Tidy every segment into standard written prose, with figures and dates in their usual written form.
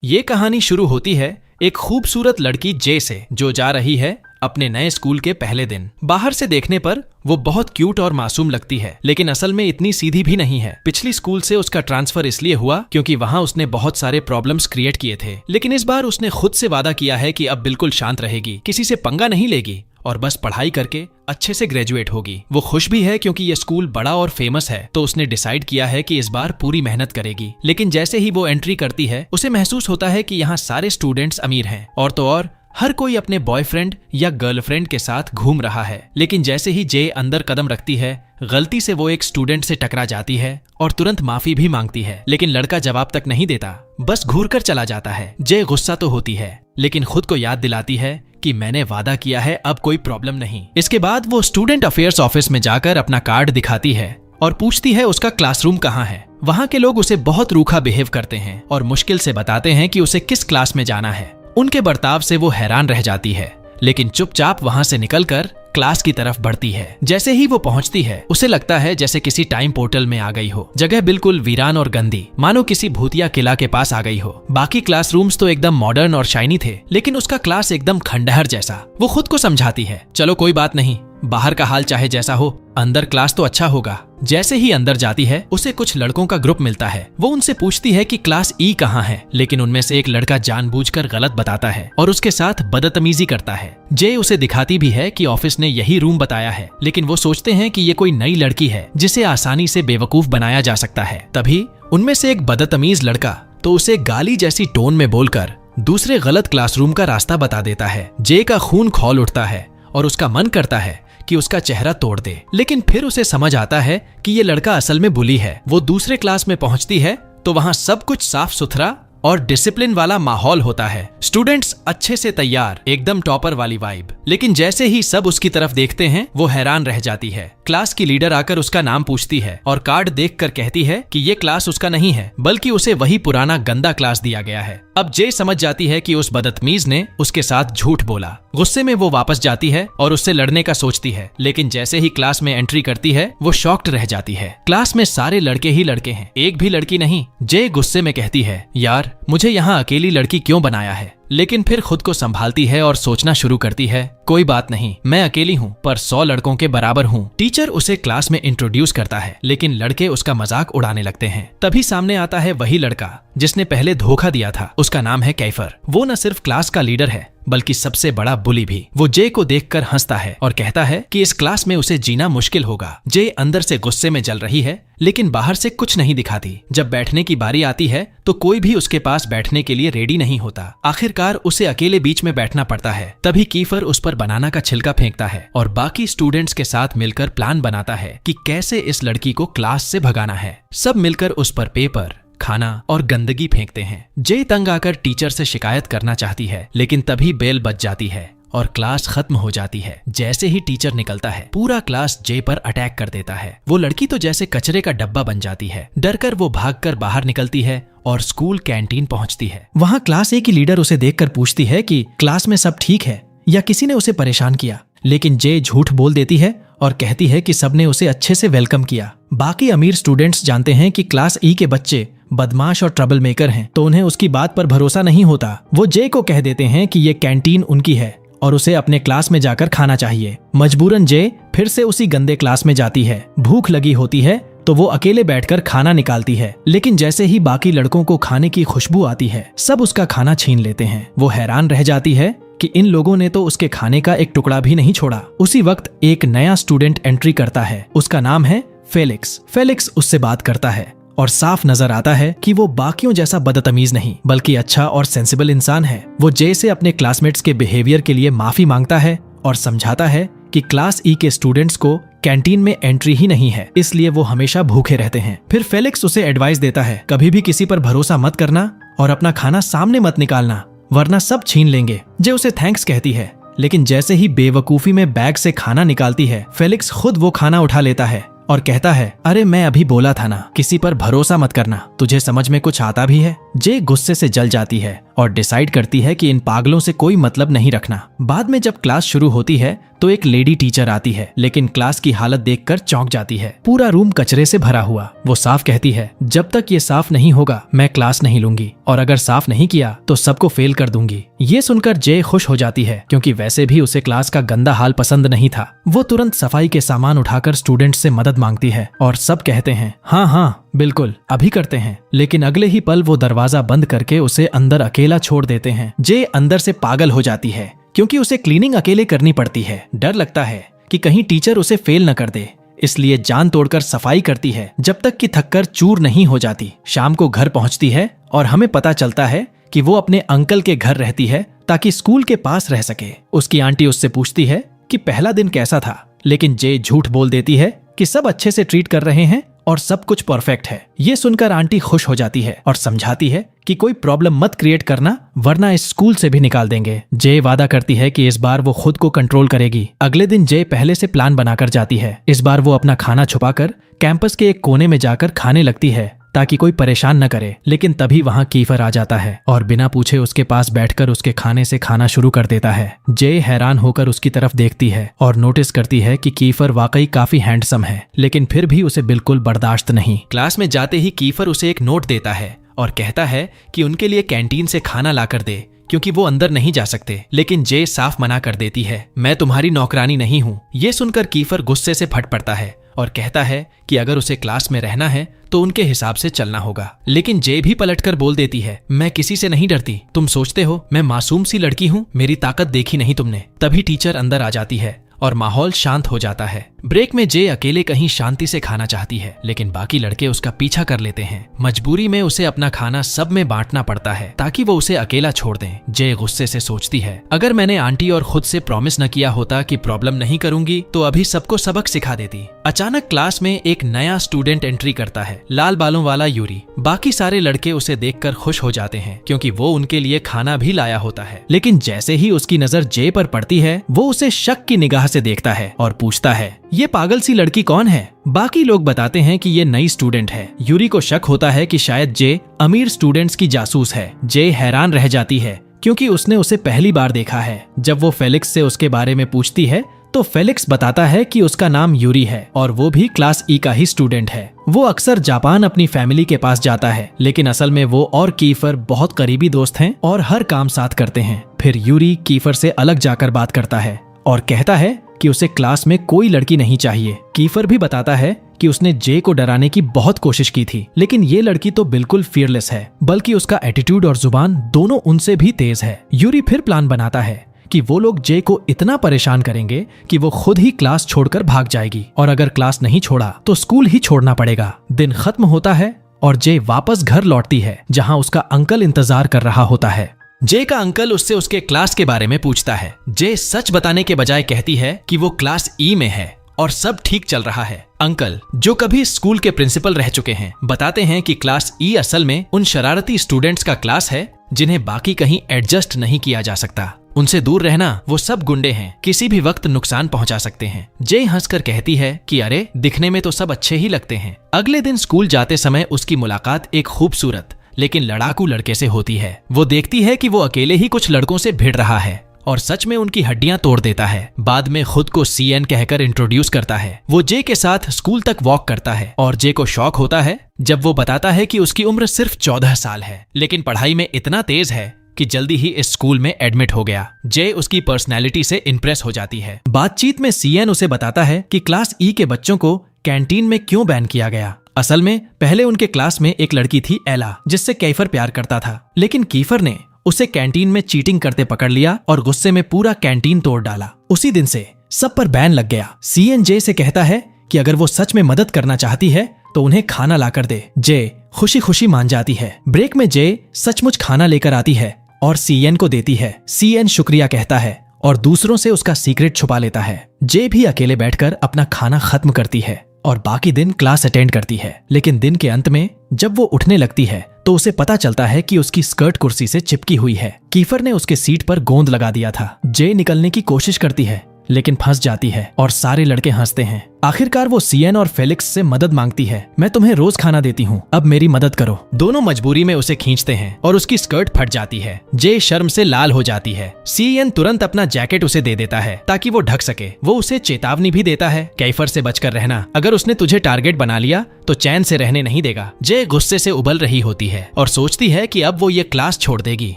ये कहानी शुरू होती है एक खूबसूरत लड़की जे से, जो जा रही है अपने नए स्कूल के पहले दिन। बाहर से देखने पर वो बहुत क्यूट और मासूम लगती है, लेकिन असल में इतनी सीधी भी नहीं है। पिछली स्कूल से उसका ट्रांसफर इसलिए हुआ क्योंकि वहाँ उसने बहुत सारे प्रॉब्लम्स क्रिएट किए थे, लेकिन इस बार उसने खुद से वादा किया है कि अब बिल्कुल शांत रहेगी, किसी से पंगा नहीं लेगी और बस पढ़ाई करके अच्छे से ग्रेजुएट होगी। वो खुश भी है क्योंकि ये स्कूल बड़ा और फेमस है, तो उसने डिसाइड किया है कि इस बार पूरी मेहनत करेगी। लेकिन जैसे ही वो एंट्री करती है, उसे महसूस होता है कि यहाँ सारे स्टूडेंट्स अमीर हैं, और तो और हर कोई अपने बॉयफ्रेंड या गर्लफ्रेंड के साथ घूम रहा है। लेकिन जैसे ही जे अंदर कदम रखती है, गलती से वो एक स्टूडेंट से टकरा जाती है और तुरंत माफी भी मांगती है, लेकिन लड़का जवाब तक नहीं देता, बस घूर कर चला जाता है। जे गुस्सा तो होती है, लेकिन खुद को याद दिलाती है कि मैंने वादा किया है, अब कोई प्रॉब्लम नहीं। इसके बाद वो स्टूडेंट अफेयर्स ऑफिस में जाकर अपना कार्ड दिखाती है और पूछती है उसका क्लासरूम कहाँ है। वहाँ के लोग उसे बहुत रूखा बिहेव करते हैं और मुश्किल से बताते हैं कि उसे किस क्लास में जाना है। उनके बर्ताव से वो हैरान रह जाती है, लेकिन चुपचाप वहाँ से निकलकर क्लास की तरफ बढ़ती है। जैसे ही वो पहुंचती है, उसे लगता है जैसे किसी टाइम पोर्टल में आ गई हो। जगह बिल्कुल वीरान और गंदी, मानो किसी भूतिया किला के पास आ गई हो। बाकी क्लासरूम्स तो एकदम मॉडर्न और शाइनी थे, लेकिन उसका क्लास एकदम खंडहर जैसा। वो खुद को समझाती है, चलो कोई बात नहीं, बाहर का हाल चाहे जैसा हो, अंदर क्लास तो अच्छा होगा। जैसे ही अंदर जाती है, उसे कुछ लड़कों का ग्रुप मिलता है। वो उनसे पूछती है कि क्लास ई कहाँ है, लेकिन उनमें से एक लड़का जानबूझकर गलत बताता है और उसके साथ बदतमीजी करता है। जे उसे दिखाती भी है कि ऑफिस ने यही रूम बताया है, लेकिन वो सोचते हैं कि ये कोई नई लड़की है जिसे आसानी से बेवकूफ बनाया जा सकता है। तभी उनमें से एक बदतमीज लड़का तो उसे गाली जैसी टोन में बोलकर दूसरे गलत क्लासरूम का रास्ता बता देता है। जे का खून खौल उठता है और उसका मन करता है कि उसका चेहरा तोड़ दे, लेकिन फिर उसे समझ आता है कि ये लड़का असल में बुली है। वो दूसरे क्लास में पहुंचती है तो वहां सब कुछ साफ सुथरा और डिसिप्लिन वाला माहौल होता है। स्टूडेंट्स अच्छे से तैयार, एकदम टॉपर वाली वाइब। लेकिन जैसे ही सब उसकी तरफ देखते हैं, वो हैरान रह जाती है। क्लास की लीडर आकर उसका नाम पूछती है और कार्ड देखकर कहती है कि ये क्लास उसका नहीं है, बल्कि उसे वही पुराना गंदा क्लास दिया गया है। अब जे समझ जाती है कि उस बदतमीज ने उसके साथ झूठ बोला। गुस्से में वो वापस जाती है और उससे लड़ने का सोचती है, लेकिन जैसे ही क्लास में एंट्री करती है, वो शॉक्ड रह जाती है। क्लास में सारे लड़के ही लड़के हैं, एक भी लड़की नहीं। जे गुस्से में कहती है, यार मुझे यहाँ अकेली लड़की क्यों बनाया है, लेकिन फिर खुद को संभालती है और सोचना शुरू करती है, कोई बात नहीं, मैं अकेली हूँ पर 100 लड़कों के बराबर हूँ। टीचर उसे क्लास में इंट्रोड्यूस करता है, लेकिन लड़के उसका मजाक उड़ाने लगते हैं। तभी सामने आता है वही लड़का जिसने पहले धोखा दिया था। उसका नाम है कैफर। वो न सिर्फ क्लास का लीडर है, बल्कि सबसे बड़ा बुली भी। वो जे को देखकर हंसता है और कहता है कि इस क्लास में उसे जीना मुश्किल होगा। जे अंदर से गुस्से में जल रही है, लेकिन बाहर से कुछ नहीं दिखाती। जब बैठने की बारी आती है तो कोई भी उसके पास बैठने के लिए रेडी नहीं होता। आखिरकार उसे अकेले बीच में बैठना पड़ता है। तभी कीफर उस पर बनाना का छिलका फेंकता है और बाकी स्टूडेंट्स के साथ मिलकर प्लान बनाता है कि कैसे इस लड़की को क्लास से भगाना है। सब मिलकर उस पर पेपर, खाना और गंदगी फेंकते हैं। जे तंग आकर टीचर से शिकायत करना चाहती है, लेकिन तभी बेल बज जाती है और क्लास खत्म हो जाती है। जैसे ही टीचर निकलता है, पूरा क्लास जे पर अटैक कर देता है। वो लड़की तो जैसे कचरे का डब्बा बन जाती है। डरकर वो भागकर बाहर निकलती है और स्कूल कैंटीन पहुंचती है। वहां क्लास ए की लीडर उसे देखकर पूछती है कि क्लास में सब ठीक है या किसी ने उसे परेशान किया, लेकिन जे झूठ बोल देती है और कहती है कि सबने उसे अच्छे से वेलकम किया। बाकी अमीर स्टूडेंट्स जानते हैं कि क्लास ई के बच्चे बदमाश और ट्रबल मेकर हैं, तो उन्हें उसकी बात पर भरोसा नहीं होता। वो जे को कह देते हैं कि ये कैंटीन उनकी है और उसे अपने क्लास में जाकर खाना चाहिए। मजबूरन जे फिर से उसी गंदे क्लास में जाती है। भूख लगी होती है तो वो अकेले बैठकर खाना निकालती है, लेकिन जैसे ही बाकी लड़कों को खाने की खुशबू आती है, सब उसका खाना छीन लेते हैं। वो हैरान रह जाती है कि इन लोगों ने तो उसके खाने का एक टुकड़ा भी नहीं छोड़ा। उसी वक्त एक नया स्टूडेंट एंट्री करता है। उसका नाम है फेलिक्स। फेलिक्स उससे बात करता है और साफ नजर आता है कि वो बाकियों जैसा बदतमीज नहीं, बल्कि अच्छा और सेंसिबल इंसान है। वो जे से अपने क्लासमेट्स के बिहेवियर के लिए माफी मांगता है और समझाता है कि क्लास ई के स्टूडेंट्स को कैंटीन में एंट्री ही नहीं है, इसलिए वो हमेशा भूखे रहते हैं। फिर फेलिक्स उसे एडवाइस देता है, कभी भी किसी पर भरोसा मत करना और अपना खाना सामने मत निकालना, वरना सब छीन लेंगे। जे उसे थैंक्स कहती है, लेकिन जैसे ही बेवकूफी में बैग से खाना निकालती है, फेलिक्स खुद वो खाना उठा लेता है और कहता है, अरे मैं अभी बोला था ना, किसी पर भरोसा मत करना, तुझे समझ में कुछ आता भी है। जे गुस्से से जल जाती है और डिसाइड करती है कि इन पागलों से कोई मतलब नहीं रखना। बाद में जब क्लास शुरू होती है तो एक लेडी टीचर आती है, लेकिन क्लास की हालत देखकर चौंक जाती है। पूरा रूम कचरे से भरा हुआ। वो साफ कहती है, जब तक ये साफ नहीं होगा मैं क्लास नहीं लूंगी, और अगर साफ नहीं किया तो सबको फेल कर दूंगी। ये सुनकर जे खुश हो जाती है, क्योंकि वैसे भी उसे क्लास का गंदा हाल पसंद नहीं था। वो तुरंत सफाई के सामान उठाकर स्टूडेंट से मदद मांगती है और सब कहते हैं हाँ हाँ बिल्कुल अभी करते हैं। लेकिन अगले ही पल वो दरवाजा बंद करके उसे अंदर अकेला छोड़ देते हैं। जे अंदर से पागल हो जाती है, क्योंकि उसे क्लीनिंग अकेले करनी पड़ती है। डर लगता है कि कहीं टीचर उसे फेल न कर दे, इसलिए जान तोड़कर सफाई करती है जब तक कि थककर चूर नहीं हो जाती। शाम को घर पहुंचती है और हमें पता चलता है कि वो अपने अंकल के घर रहती है ताकि स्कूल के पास रह सके। उसकी आंटी उससे पूछती है कि पहला दिन कैसा था, लेकिन जे झूठ बोल देती है कि सब अच्छे से ट्रीट कर रहे हैं और सब कुछ परफेक्ट है। ये सुनकर आंटी खुश हो जाती है और समझाती है कि कोई प्रॉब्लम मत क्रिएट करना, वरना इस स्कूल से भी निकाल देंगे। जे वादा करती है कि इस बार वो खुद को कंट्रोल करेगी। अगले दिन जे पहले से प्लान बनाकर जाती है। इस बार वो अपना खाना छुपाकर कैंपस के एक कोने में जाकर खाने लगती है ताकि कोई परेशान न करे। लेकिन तभी वहाँ कीफर आ जाता है और बिना पूछे उसके पास बैठकर उसके खाने से खाना शुरू कर देता है। जे हैरान होकर उसकी तरफ देखती है और नोटिस करती है कि कीफर वाकई काफी हैंडसम है, लेकिन फिर भी उसे बिल्कुल बर्दाश्त नहीं। क्लास में जाते ही कीफर उसे एक नोट देता है और कहता है कि उनके लिए कैंटीन से खाना लाकर दे, क्योंकि वो अंदर नहीं जा सकते। लेकिन जे साफ मना कर देती है, मैं तुम्हारी नौकरानी नहीं हूँ। ये सुनकर कीफर गुस्से से फट पड़ता है और कहता है कि अगर उसे क्लास में रहना है तो उनके हिसाब से चलना होगा। लेकिन जे भी पलटकर बोल देती है, मैं किसी से नहीं डरती, तुम सोचते हो मैं मासूम सी लड़की हूँ, मेरी ताकत देखी नहीं तुमने। तभी टीचर अंदर आ जाती है और माहौल शांत हो जाता है। ब्रेक में जे अकेले कहीं शांति से खाना चाहती है, लेकिन बाकी लड़के उसका पीछा कर लेते हैं। मजबूरी में उसे अपना खाना सब में बांटना पड़ता है ताकि वो उसे अकेला छोड़ दें। जे गुस्से से सोचती है, अगर मैंने आंटी और खुद से प्रॉमिस न किया होता कि प्रॉब्लम नहीं करूंगी तो अभी सबको सबक सिखा देती। अचानक क्लास में एक नया स्टूडेंट एंट्री करता है, लाल बालों वाला यूरी। बाकी सारे लड़के उसे देखकर खुश हो जाते हैं, क्योंकि वो उनके लिए खाना भी लाया होता है। लेकिन जैसे ही उसकी नजर जे पर पड़ती है, वो उसे शक की निगाह से देखता है और पूछता है, ये पागल सी लड़की कौन है? बाकी लोग बताते हैं कि ये नई स्टूडेंट है। यूरी को शक होता है कि शायद जे अमीर स्टूडेंट्स की जासूस है। जे हैरान रह जाती है, क्योंकि उसने उसे पहली बार देखा है। जब वो फेलिक्स से उसके बारे में पूछती है तो फेलिक्स बताता है कि उसका नाम यूरी है और वो भी क्लास ई का ही स्टूडेंट है। वो अक्सर जापान अपनी फैमिली के पास जाता है, लेकिन असल में वो और कीफर बहुत करीबी दोस्त हैं और हर काम साथ करते हैं। फिर यूरी कीफर से अलग जाकर बात करता है और कहता है कि उसे क्लास में कोई लड़की नहीं चाहिए। कीफर भी बताता है कि उसने जे को डराने की बहुत कोशिश की थी, लेकिन ये लड़की तो बिल्कुल फियरलेस है, बल्कि उसका एटीट्यूड और जुबान दोनों उनसे भी तेज है। यूरी फिर प्लान बनाता है कि वो लोग जे को इतना परेशान करेंगे कि वो खुद ही क्लास छोड़कर भाग जाएगी, और अगर क्लास नहीं छोड़ा तो स्कूल ही छोड़ना पड़ेगा। दिन खत्म होता है और जे वापस घर लौटती है, जहां उसका अंकल इंतजार कर रहा होता है। जे का अंकल उससे उसके क्लास के बारे में पूछता है। जे सच बताने के बजाय कहती है कि वो क्लास ई में है और सब ठीक चल रहा है। अंकल, जो कभी स्कूल के प्रिंसिपल रह चुके हैं, बताते हैं कि क्लास ई असल में उन शरारती स्टूडेंट्स का क्लास है जिन्हें बाकी कहीं एडजस्ट नहीं किया जा सकता। उनसे दूर रहना, वो सब गुंडे हैं, किसी भी वक्त नुकसान पहुंचा सकते हैं। जे हंसकर कहती है कि अरे, दिखने में तो सब अच्छे ही लगते हैं। अगले दिन स्कूल जाते समय उसकी मुलाकात एक खूबसूरत लेकिन लड़ाकू लड़के से होती है। वो देखती है कि वो अकेले ही कुछ लड़कों से भिड़ रहा है और सच में उनकी हड्डियां तोड़ देता है। बाद में खुद को सीएन कहकर इंट्रोड्यूस करता है। वो जे के साथ स्कूल तक वॉक करता है और जे को शॉक होता है जब वो बताता है कि उसकी उम्र सिर्फ 14 साल है, लेकिन पढ़ाई में इतना तेज है कि जल्दी ही इस स्कूल में एडमिट हो गया। जे उसकी पर्सनैलिटी से इंप्रेस हो जाती है। बातचीत में सीएन उसे बताता है कि क्लास ई के बच्चों को कैंटीन में क्यों बैन किया गया। असल में पहले उनके क्लास में एक लड़की थी एला, जिससे कीफर प्यार करता था, लेकिन कीफर ने उसे कैंटीन में चीटिंग करते पकड़ लिया और गुस्से में पूरा कैंटीन तोड़ डाला। उसी दिन से सब पर बैन लग गया। सीएन जे से कहता है कि अगर वो सच में मदद करना चाहती है तो उन्हें खाना लाकर दे। जे खुशी खुशी मान जाती है। ब्रेक में जे सचमुच खाना लेकर आती है और सीएन को देती है। सीएन शुक्रिया कहता है और दूसरों से उसका सीक्रेट छुपा लेता है। जे भी अकेले बैठकर अपना खाना खत्म करती है और बाकी दिन क्लास अटेंड करती है। लेकिन दिन के अंत में जब वो उठने लगती है तो उसे पता चलता है कि उसकी स्कर्ट कुर्सी से चिपकी हुई है। कीफर ने उसके सीट पर गोंद लगा दिया था। जे निकलने की कोशिश करती है, लेकिन फंस जाती है और सारे लड़के हंसते हैं। आखिरकार वो सीएन और फेलिक्स से मदद मांगती है। मैं तुम्हें रोज खाना देती हूँ, अब मेरी मदद करो। दोनों मजबूरी में उसे खींचते हैं और उसकी स्कर्ट फट जाती है। जे शर्म से लाल हो जाती है। सीएन तुरंत अपना जैकेट उसे दे देता है ताकि वो ढक सके। वो उसे चेतावनी भी देता है, कैफर से बचकर रहना, अगर उसने तुझे टारगेट बना लिया तो चैन से रहने नहीं देगा। जे गुस्से से उबल रही होती है और सोचती है कि अब वो ये क्लास छोड़ देगी,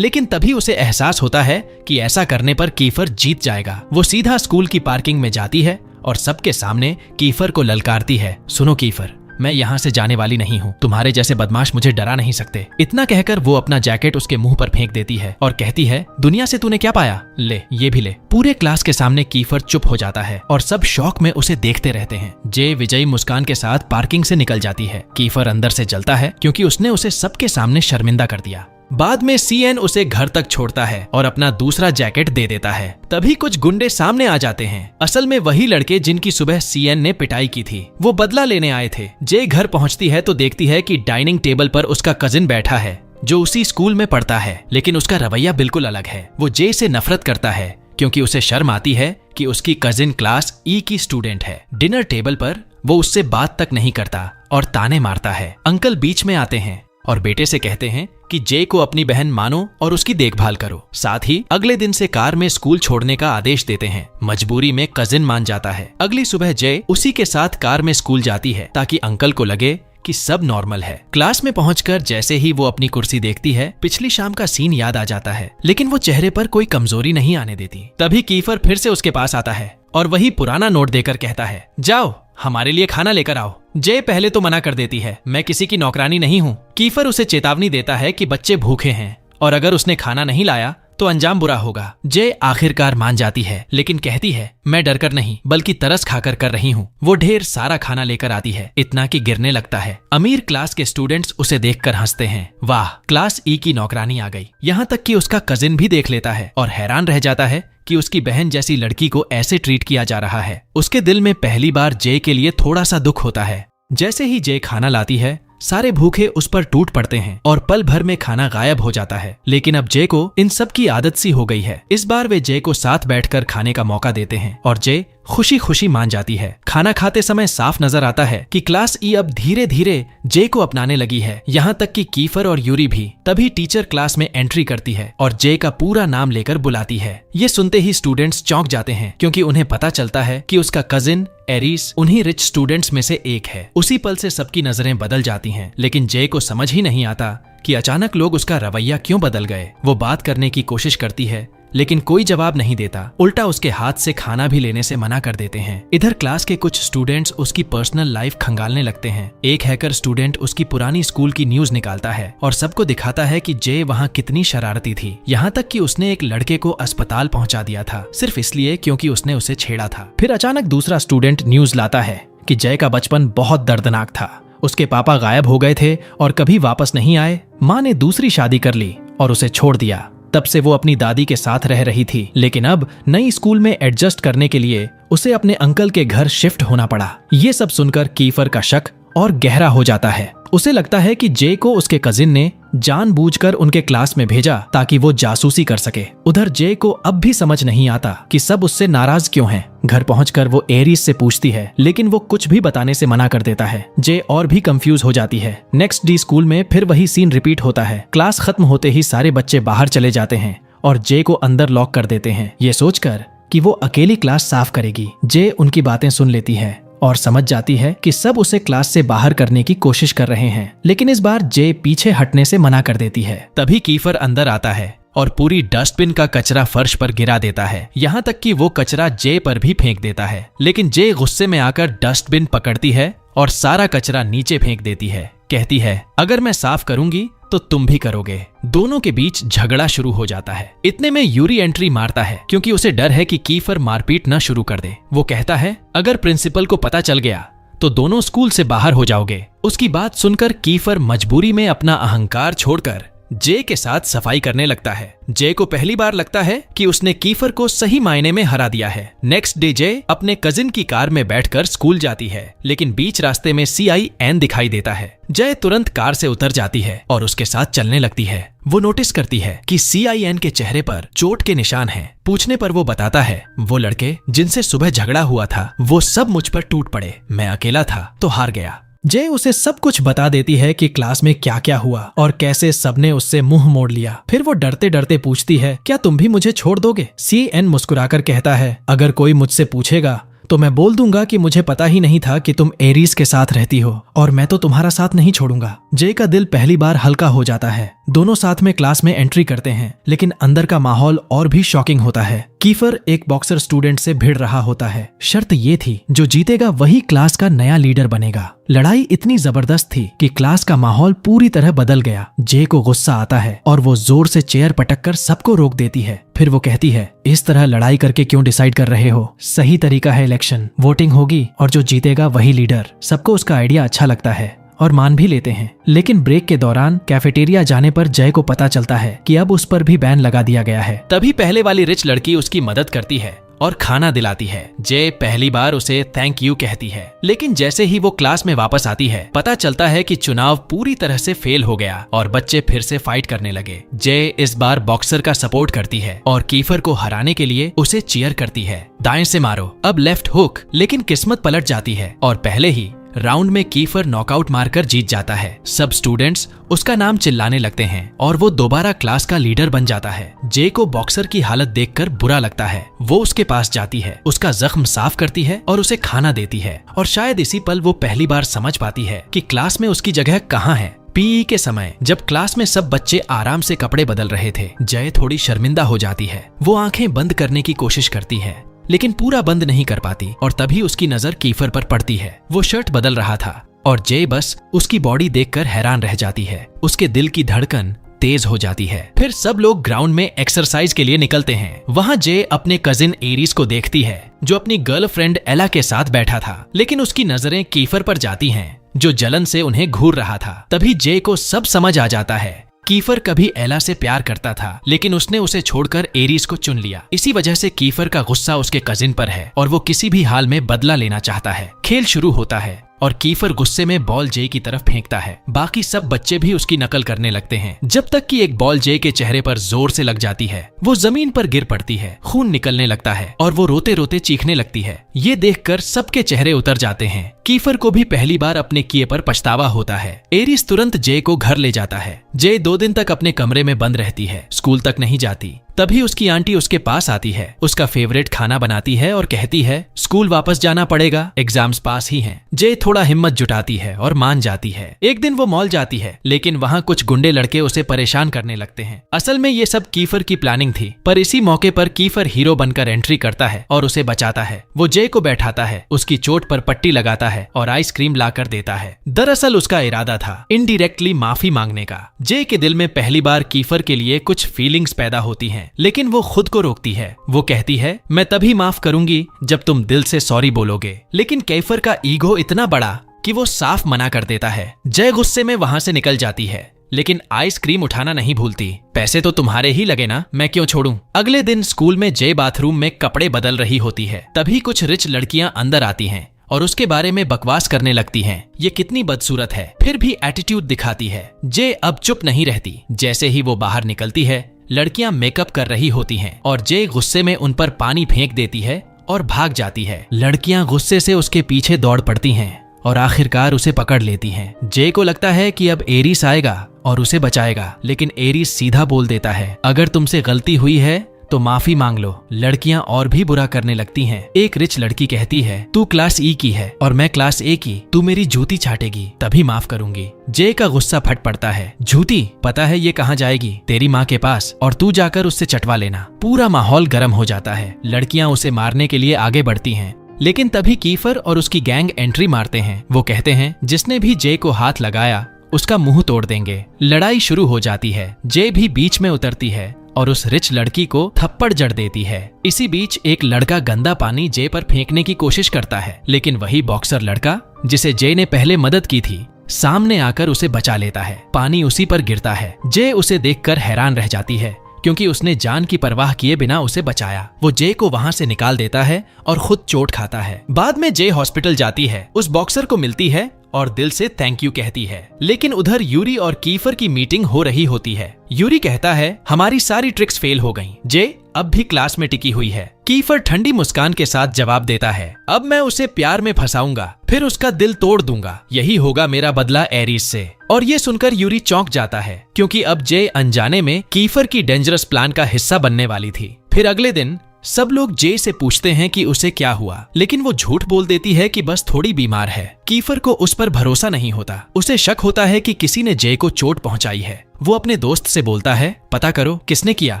लेकिन तभी उसे एहसास होता है कि ऐसा करने पर कीफर जीत जाएगा। वो सीधा स्कूल की पार्किंग में जाती है और सबके सामने कीफर को ललकारती है, सुनो कीफर, मैं यहाँ से जाने वाली नहीं हूँ, तुम्हारे जैसे बदमाश मुझे डरा नहीं सकते। इतना कहकर वो अपना जैकेट उसके मुंह पर फेंक देती है और कहती है, दुनिया से तूने क्या पाया, ले ये भी ले। पूरे क्लास के सामने कीफर चुप हो जाता है और सब शौक में उसे देखते रहते हैं। जे विजयी मुस्कान के साथ पार्किंग से निकल जाती है। कीफर अंदर से जलता है क्योंकि उसने उसे सबके सामने शर्मिंदा कर दिया। बाद में सीएन उसे घर तक छोड़ता है और अपना दूसरा जैकेट दे देता है। तभी कुछ गुंडे सामने आ जाते हैं, असल में वही लड़के जिनकी सुबह सीएन ने पिटाई की थी। वो बदला लेने आए थे। जे घर पहुंचती है तो देखती है कि डाइनिंग टेबल पर उसका कजिन बैठा है जो उसी स्कूल में पढ़ता है, लेकिन उसका रवैया बिल्कुल अलग है। वो जे से नफरत करता है क्योंकि उसे शर्म आती है कि उसकी कजिन क्लास ई की स्टूडेंट है। डिनर टेबल पर वो उससे बात तक नहीं करता और ताने मारता है। अंकल बीच में आते हैं और बेटे से कहते हैं कि जे को अपनी बहन मानो और उसकी देखभाल करो। साथ ही अगले दिन से कार में स्कूल छोड़ने का आदेश देते हैं। मजबूरी में कजिन मान जाता है। अगली सुबह जे उसी के साथ कार में स्कूल जाती है ताकि अंकल को लगे कि सब नॉर्मल है। क्लास में पहुंचकर जैसे ही वो अपनी कुर्सी देखती है, पिछली शाम का सीन याद आ जाता है, लेकिन वो चेहरे पर कोई कमजोरी नहीं आने देती। तभी कीफर फिर से उसके पास आता है और वही पुराना नोट देकर कहता है, जाओ हमारे लिए खाना लेकर आओ। जे पहले तो मना कर देती है, मैं किसी की नौकरानी नहीं हूँ। कीफर उसे चेतावनी देता है कि बच्चे भूखे हैं और अगर उसने खाना नहीं लाया तो अंजाम बुरा होगा। जे आखिरकार मान जाती है, लेकिन कहती है, मैं डरकर नहीं बल्कि तरस खाकर कर रही हूँ। वो ढेर सारा खाना लेकर आती है, इतना कि गिरने लगता है। अमीर क्लास के स्टूडेंट्स उसे देखकर हंसते हैं, वाह क्लास ई की नौकरानी आ गई। यहाँ तक कि उसका कजिन भी देख लेता है और हैरान रह जाता है कि उसकी बहन जैसी लड़की को ऐसे ट्रीट किया जा रहा है। उसके दिल में पहली बार जे के लिए थोड़ा सा दुख होता है। जैसे ही जे खाना लाती है, सारे भूखे उस पर टूट पड़ते हैं और पल भर में खाना गायब हो जाता है। लेकिन अब जे को इन सब की आदत सी हो गई है। इस बार वे जे को साथ बैठकर खाने का मौका देते हैं और जे खुशी खुशी मान जाती है। खाना खाते समय साफ नजर आता है कि क्लास ई अब धीरे धीरे जे को अपनाने लगी है, यहाँ तक कि कीफर और यूरी भी। तभी टीचर क्लास में एंट्री करती है और जे का पूरा नाम लेकर बुलाती है। ये सुनते ही स्टूडेंट्स चौंक जाते हैं क्योंकि उन्हें पता चलता है कि उसका कजिन एरिस उन्हीं रिच स्टूडेंट्स में से एक है। उसी पल से सबकी नजरें बदल जाती हैं, लेकिन जे को समझ ही नहीं आता कि अचानक लोग उसका रवैया क्यों बदल गए। वो बात करने की कोशिश करती है, लेकिन कोई जवाब नहीं देता, उल्टा उसके हाथ से खाना भी लेने से मना कर देते हैं। इधर क्लास के कुछ स्टूडेंट्स उसकी पर्सनल लाइफ खंगालने लगते हैं। एक हैकर स्टूडेंट उसकी पुरानी स्कूल की न्यूज निकालता है और सबको दिखाता है कि जे वहाँ कितनी शरारती थी, यहाँ तक कि उसने एक लड़के को अस्पताल पहुंचा दिया था सिर्फ इसलिए क्योंकि उसने उसे छेड़ा था। फिर अचानक दूसरा स्टूडेंट न्यूज लाता है कि जय का बचपन बहुत दर्दनाक था। उसके पापा गायब हो गए थे और कभी वापस नहीं आए। माँ ने दूसरी शादी कर ली और उसे छोड़ दिया। तब से वो अपनी दादी के साथ रह रही थी, लेकिन अब नई स्कूल में एडजस्ट करने के लिए उसे अपने अंकल के घर शिफ्ट होना पड़ा। ये सब सुनकर कीफर का शक और गहरा हो जाता है। उसे लगता है कि जे को उसके कजिन ने जानबूझकर उनके क्लास में भेजा ताकि वो जासूसी कर सके। उधर जे को अब भी समझ नहीं आता कि सब उससे नाराज क्यों हैं। घर पहुंचकर वो एरिस से पूछती है, लेकिन वो कुछ भी बताने से मना कर देता है। जे और भी कंफ्यूज हो जाती है। नेक्स्ट डे स्कूल में फिर वही सीन रिपीट होता है। क्लास खत्म होते ही सारे बच्चे बाहर चले जाते हैं और जे को अंदर लॉक कर देते हैं, ये सोचकर कि वो अकेली क्लास साफ करेगी। जे उनकी बातें सुन लेती है और समझ जाती है कि सब उसे क्लास से बाहर करने की कोशिश कर रहे हैं, लेकिन इस बार जे पीछे हटने से मना कर देती है। तभी कीफर अंदर आता है और पूरी डस्टबिन का कचरा फर्श पर गिरा देता है, यहाँ तक कि वो कचरा जे पर भी फेंक देता है। लेकिन जे गुस्से में आकर डस्टबिन पकड़ती है और सारा कचरा नीचे फेंक देती है। कहती है, अगर मैं साफ करूंगी तो तुम भी करोगे। दोनों के बीच झगड़ा शुरू हो जाता है। इतने में यूरी एंट्री मारता है क्योंकि उसे डर है कि कीफर मारपीट न शुरू कर दे। वो कहता है, अगर प्रिंसिपल को पता चल गया तो दोनों स्कूल से बाहर हो जाओगे। उसकी बात सुनकर कीफर मजबूरी में अपना अहंकार छोड़कर जे के साथ सफाई करने लगता है। जे को पहली बार लगता है कि उसने कीफर को सही मायने में हरा दिया है। नेक्स्ट डे जे अपने कजिन की कार में बैठकर स्कूल जाती है, लेकिन बीच रास्ते में CIN दिखाई देता है। जय तुरंत कार से उतर जाती है और उसके साथ चलने लगती है। वो नोटिस करती है कि CIN के चेहरे पर चोट के निशान हैं। पूछने पर वो बताता है वो लड़के जिनसे सुबह झगड़ा हुआ था वो सब मुझ पर टूट पड़े, मैं अकेला था तो हार गया। जय उसे सब कुछ बता देती है कि क्लास में क्या क्या हुआ और कैसे सबने उससे मुंह मोड़ लिया। फिर वो डरते डरते पूछती है क्या तुम भी मुझे छोड़ दोगे? CN मुस्कुराकर कहता है अगर कोई मुझसे पूछेगा तो मैं बोल दूंगा कि मुझे पता ही नहीं था कि तुम एरीज के साथ रहती हो और मैं तो तुम्हारा साथ नहीं छोड़ूंगा। जय का दिल पहली बार हल्का हो जाता है। दोनों साथ में क्लास में एंट्री करते हैं, लेकिन अंदर का माहौल और भी शॉकिंग होता है। कीफर एक बॉक्सर स्टूडेंट से भिड़ रहा होता है। शर्त ये थी जो जीतेगा वही क्लास का नया लीडर बनेगा। लड़ाई इतनी जबरदस्त थी कि क्लास का माहौल पूरी तरह बदल गया। जय को गुस्सा आता है और वो जोर से चेयर पटककर सबको रोक देती है। फिर वो कहती है इस तरह लड़ाई करके क्यों डिसाइड कर रहे हो? सही तरीका है इलेक्शन, वोटिंग होगी और जो जीतेगा वही लीडर। सबको उसका आइडिया अच्छा लगता है और मान भी लेते हैं। लेकिन ब्रेक के दौरान कैफेटेरिया जाने पर जय को पता चलता है कि अब उस पर भी बैन लगा दिया गया है। तभी पहले वाली रिच लड़की उसकी मदद करती है और खाना दिलाती है। जय पहली बार उसे थैंक यू कहती है, लेकिन जैसे ही वो क्लास में वापस आती है पता चलता है कि चुनाव पूरी तरह से फेल हो गया और बच्चे फिर से फाइट करने लगे। जय इस बार बॉक्सर का सपोर्ट करती है और कीफर को हराने के लिए उसे चीयर करती है। दाएं से मारो, अब लेफ्ट हुक, लेकिन किस्मत पलट जाती है और पहले ही राउंड में कीफर नॉकआउट मारकर जीत जाता है। सब स्टूडेंट्स उसका नाम चिल्लाने लगते हैं और वो दोबारा क्लास का लीडर बन जाता है। जे को बॉक्सर की हालत देखकर बुरा लगता है। वो उसके पास जाती है, उसका जख्म साफ करती है और उसे खाना देती है। और शायद इसी पल वो पहली बार समझ पाती है कि क्लास में उसकी जगह कहाँ है। PE के समय जब क्लास में सब बच्चे आराम से कपड़े बदल रहे थे, जय थोड़ी शर्मिंदा हो जाती है। वो आंखें बंद करने की कोशिश करती है लेकिन पूरा बंद नहीं कर पाती और तभी उसकी नजर कीफर पर पड़ती है। वो शर्ट बदल रहा था और जय बस उसकी बॉडी देखकर हैरान रह जाती है। उसके दिल की धड़कन तेज हो जाती है। फिर सब लोग ग्राउंड में एक्सरसाइज के लिए निकलते हैं। वहाँ जय अपने कजिन एरीज को देखती है जो अपनी गर्लफ्रेंड एला के साथ बैठा था, लेकिन उसकी नजरें कीफर पर जाती हैं जो जलन से उन्हें घूर रहा था। तभी जय को सब समझ आ जाता है। कीफर कभी एला से प्यार करता था, लेकिन उसने उसे छोड़कर एरीज को चुन लिया। इसी वजह से कीफर का गुस्सा उसके कजिन पर है और वो किसी भी हाल में बदला लेना चाहता है। खेल शुरू होता है और कीफर गुस्से में बॉल जे की तरफ फेंकता है। बाकी सब बच्चे भी उसकी नकल करने लगते हैं, जब तक कि एक बॉल जे के चेहरे पर जोर से लग जाती है। वो जमीन पर गिर पड़ती है, खून निकलने लगता है और वो रोते रोते चीखने लगती है। ये देखकर सबके चेहरे उतर जाते हैं। कीफर को भी पहली बार अपने किए पर पछतावा होता है। एरीज तुरंत जे को घर ले जाता है। जे 2 दिन तक अपने कमरे में बंद रहती है, स्कूल तक नहीं जाती। तभी उसकी आंटी उसके पास आती है, उसका फेवरेट खाना बनाती है और कहती है स्कूल वापस जाना पड़ेगा, एग्जाम्स पास ही हैं। जे थोड़ा हिम्मत जुटाती है और मान जाती है। एक दिन वो मॉल जाती है, लेकिन वहाँ कुछ गुंडे लड़के उसे परेशान करने लगते हैं। असल में ये सब कीफर की प्लानिंग थी, पर इसी मौके पर कीफर हीरो बनकर एंट्री करता है और उसे बचाता है। वो जे को बैठाता है, उसकी चोट पर पट्टी लगाता है और आइसक्रीम लाकर देता है। दरअसल उसका इरादा था इनडायरेक्टली माफी मांगने का। जे के दिल में पहली बार कीफर के लिए कुछ फीलिंग्स पैदा होती हैं, लेकिन वो खुद को रोकती है। वो कहती है मैं तभी माफ करूंगी जब तुम दिल से सॉरी बोलोगे। लेकिन कीफर का ईगो इतना बड़ा कि वो साफ मना कर देता है। जय गुस्से में वहां से निकल जाती है, लेकिन आइसक्रीम उठाना नहीं भूलती। पैसे तो तुम्हारे ही लगे ना, मैं क्यों छोड़ूं। अगले दिन स्कूल में जय बाथरूम में कपड़े बदल रही होती है। तभी कुछ रिच लड़कियां अंदर आती हैं और उसके बारे में बकवास करने लगती हैं। ये कितनी बदसूरत है, फिर भी एटीट्यूड दिखाती है। जय अब चुप नहीं रहती। जैसे ही वो बाहर निकलती है, लड़कियां मेकअप कर रही होती हैं और जय गुस्से में उन पर पानी फेंक देती है और भाग जाती है। लड़कियां गुस्से से उसके पीछे दौड़ पड़ती हैं और आखिरकार उसे पकड़ लेती हैं। जय को लगता है कि अब एरीस आएगा और उसे बचाएगा, लेकिन एरीस सीधा बोल देता है अगर तुमसे गलती हुई है तो माफी मांग लो। लड़कियां और भी बुरा करने लगती हैं। एक रिच लड़की कहती है तू क्लास E की है और मैं क्लास A की, तू मेरी जूती चाटेगी तभी माफ करूंगी। जय का गुस्सा फट पड़ता है। जूती? पता है ये कहाँ जाएगी? तेरी माँ के पास, और तू जाकर उससे चटवा लेना। पूरा माहौल गर्म हो जाता है। लड़कियां उसे मारने के लिए आगे बढ़ती हैं, लेकिन तभी कीफर और उसकी गैंग एंट्री मारते हैं। वो कहते हैं जिसने भी जय को हाथ लगाया उसका मुंह तोड़ देंगे। लड़ाई शुरू हो जाती है। जय भी बीच में उतरती है और उस रिच लड़की को थप्पड़ जड़ देती है। इसी बीच एक लड़का गंदा पानी जय पर फेंकने की कोशिश करता है, लेकिन वही बॉक्सर लड़का जिसे जय ने पहले मदद की थी सामने आकर उसे बचा लेता है। पानी उसी पर गिरता है। जे उसे देखकर हैरान रह जाती है क्योंकि उसने जान की परवाह किए बिना उसे बचाया। वो जे को वहां से निकाल देता है और खुद चोट खाता है। बाद में जे हॉस्पिटल जाती है, उस बॉक्सर को मिलती है और दिल से थैंक यू कहती है। लेकिन उधर यूरी और कीफर की मीटिंग हो रही होती है। यूरी कहता है हमारी सारी ट्रिक्स फेल हो गईं। जे अब भी क्लास में टिकी हुई है। कीफर ठंडी मुस्कान के साथ जवाब देता है अब मैं उसे प्यार में फंसाऊंगा, फिर उसका दिल तोड़ दूंगा। यही होगा मेरा बदला एरिस से। और ये सुनकर यूरी चौंक जाता है क्योंकि अब जे अनजाने में कीफर की डेंजरस प्लान का हिस्सा बनने वाली थी। फिर अगले दिन सब लोग जे से पूछते हैं कि उसे क्या हुआ, लेकिन वो झूठ बोल देती है कि बस थोड़ी बीमार है। कीफर को उस पर भरोसा नहीं होता। उसे शक होता है कि किसी ने जे को चोट पहुंचाई है। वो अपने दोस्त से बोलता है पता करो किसने किया।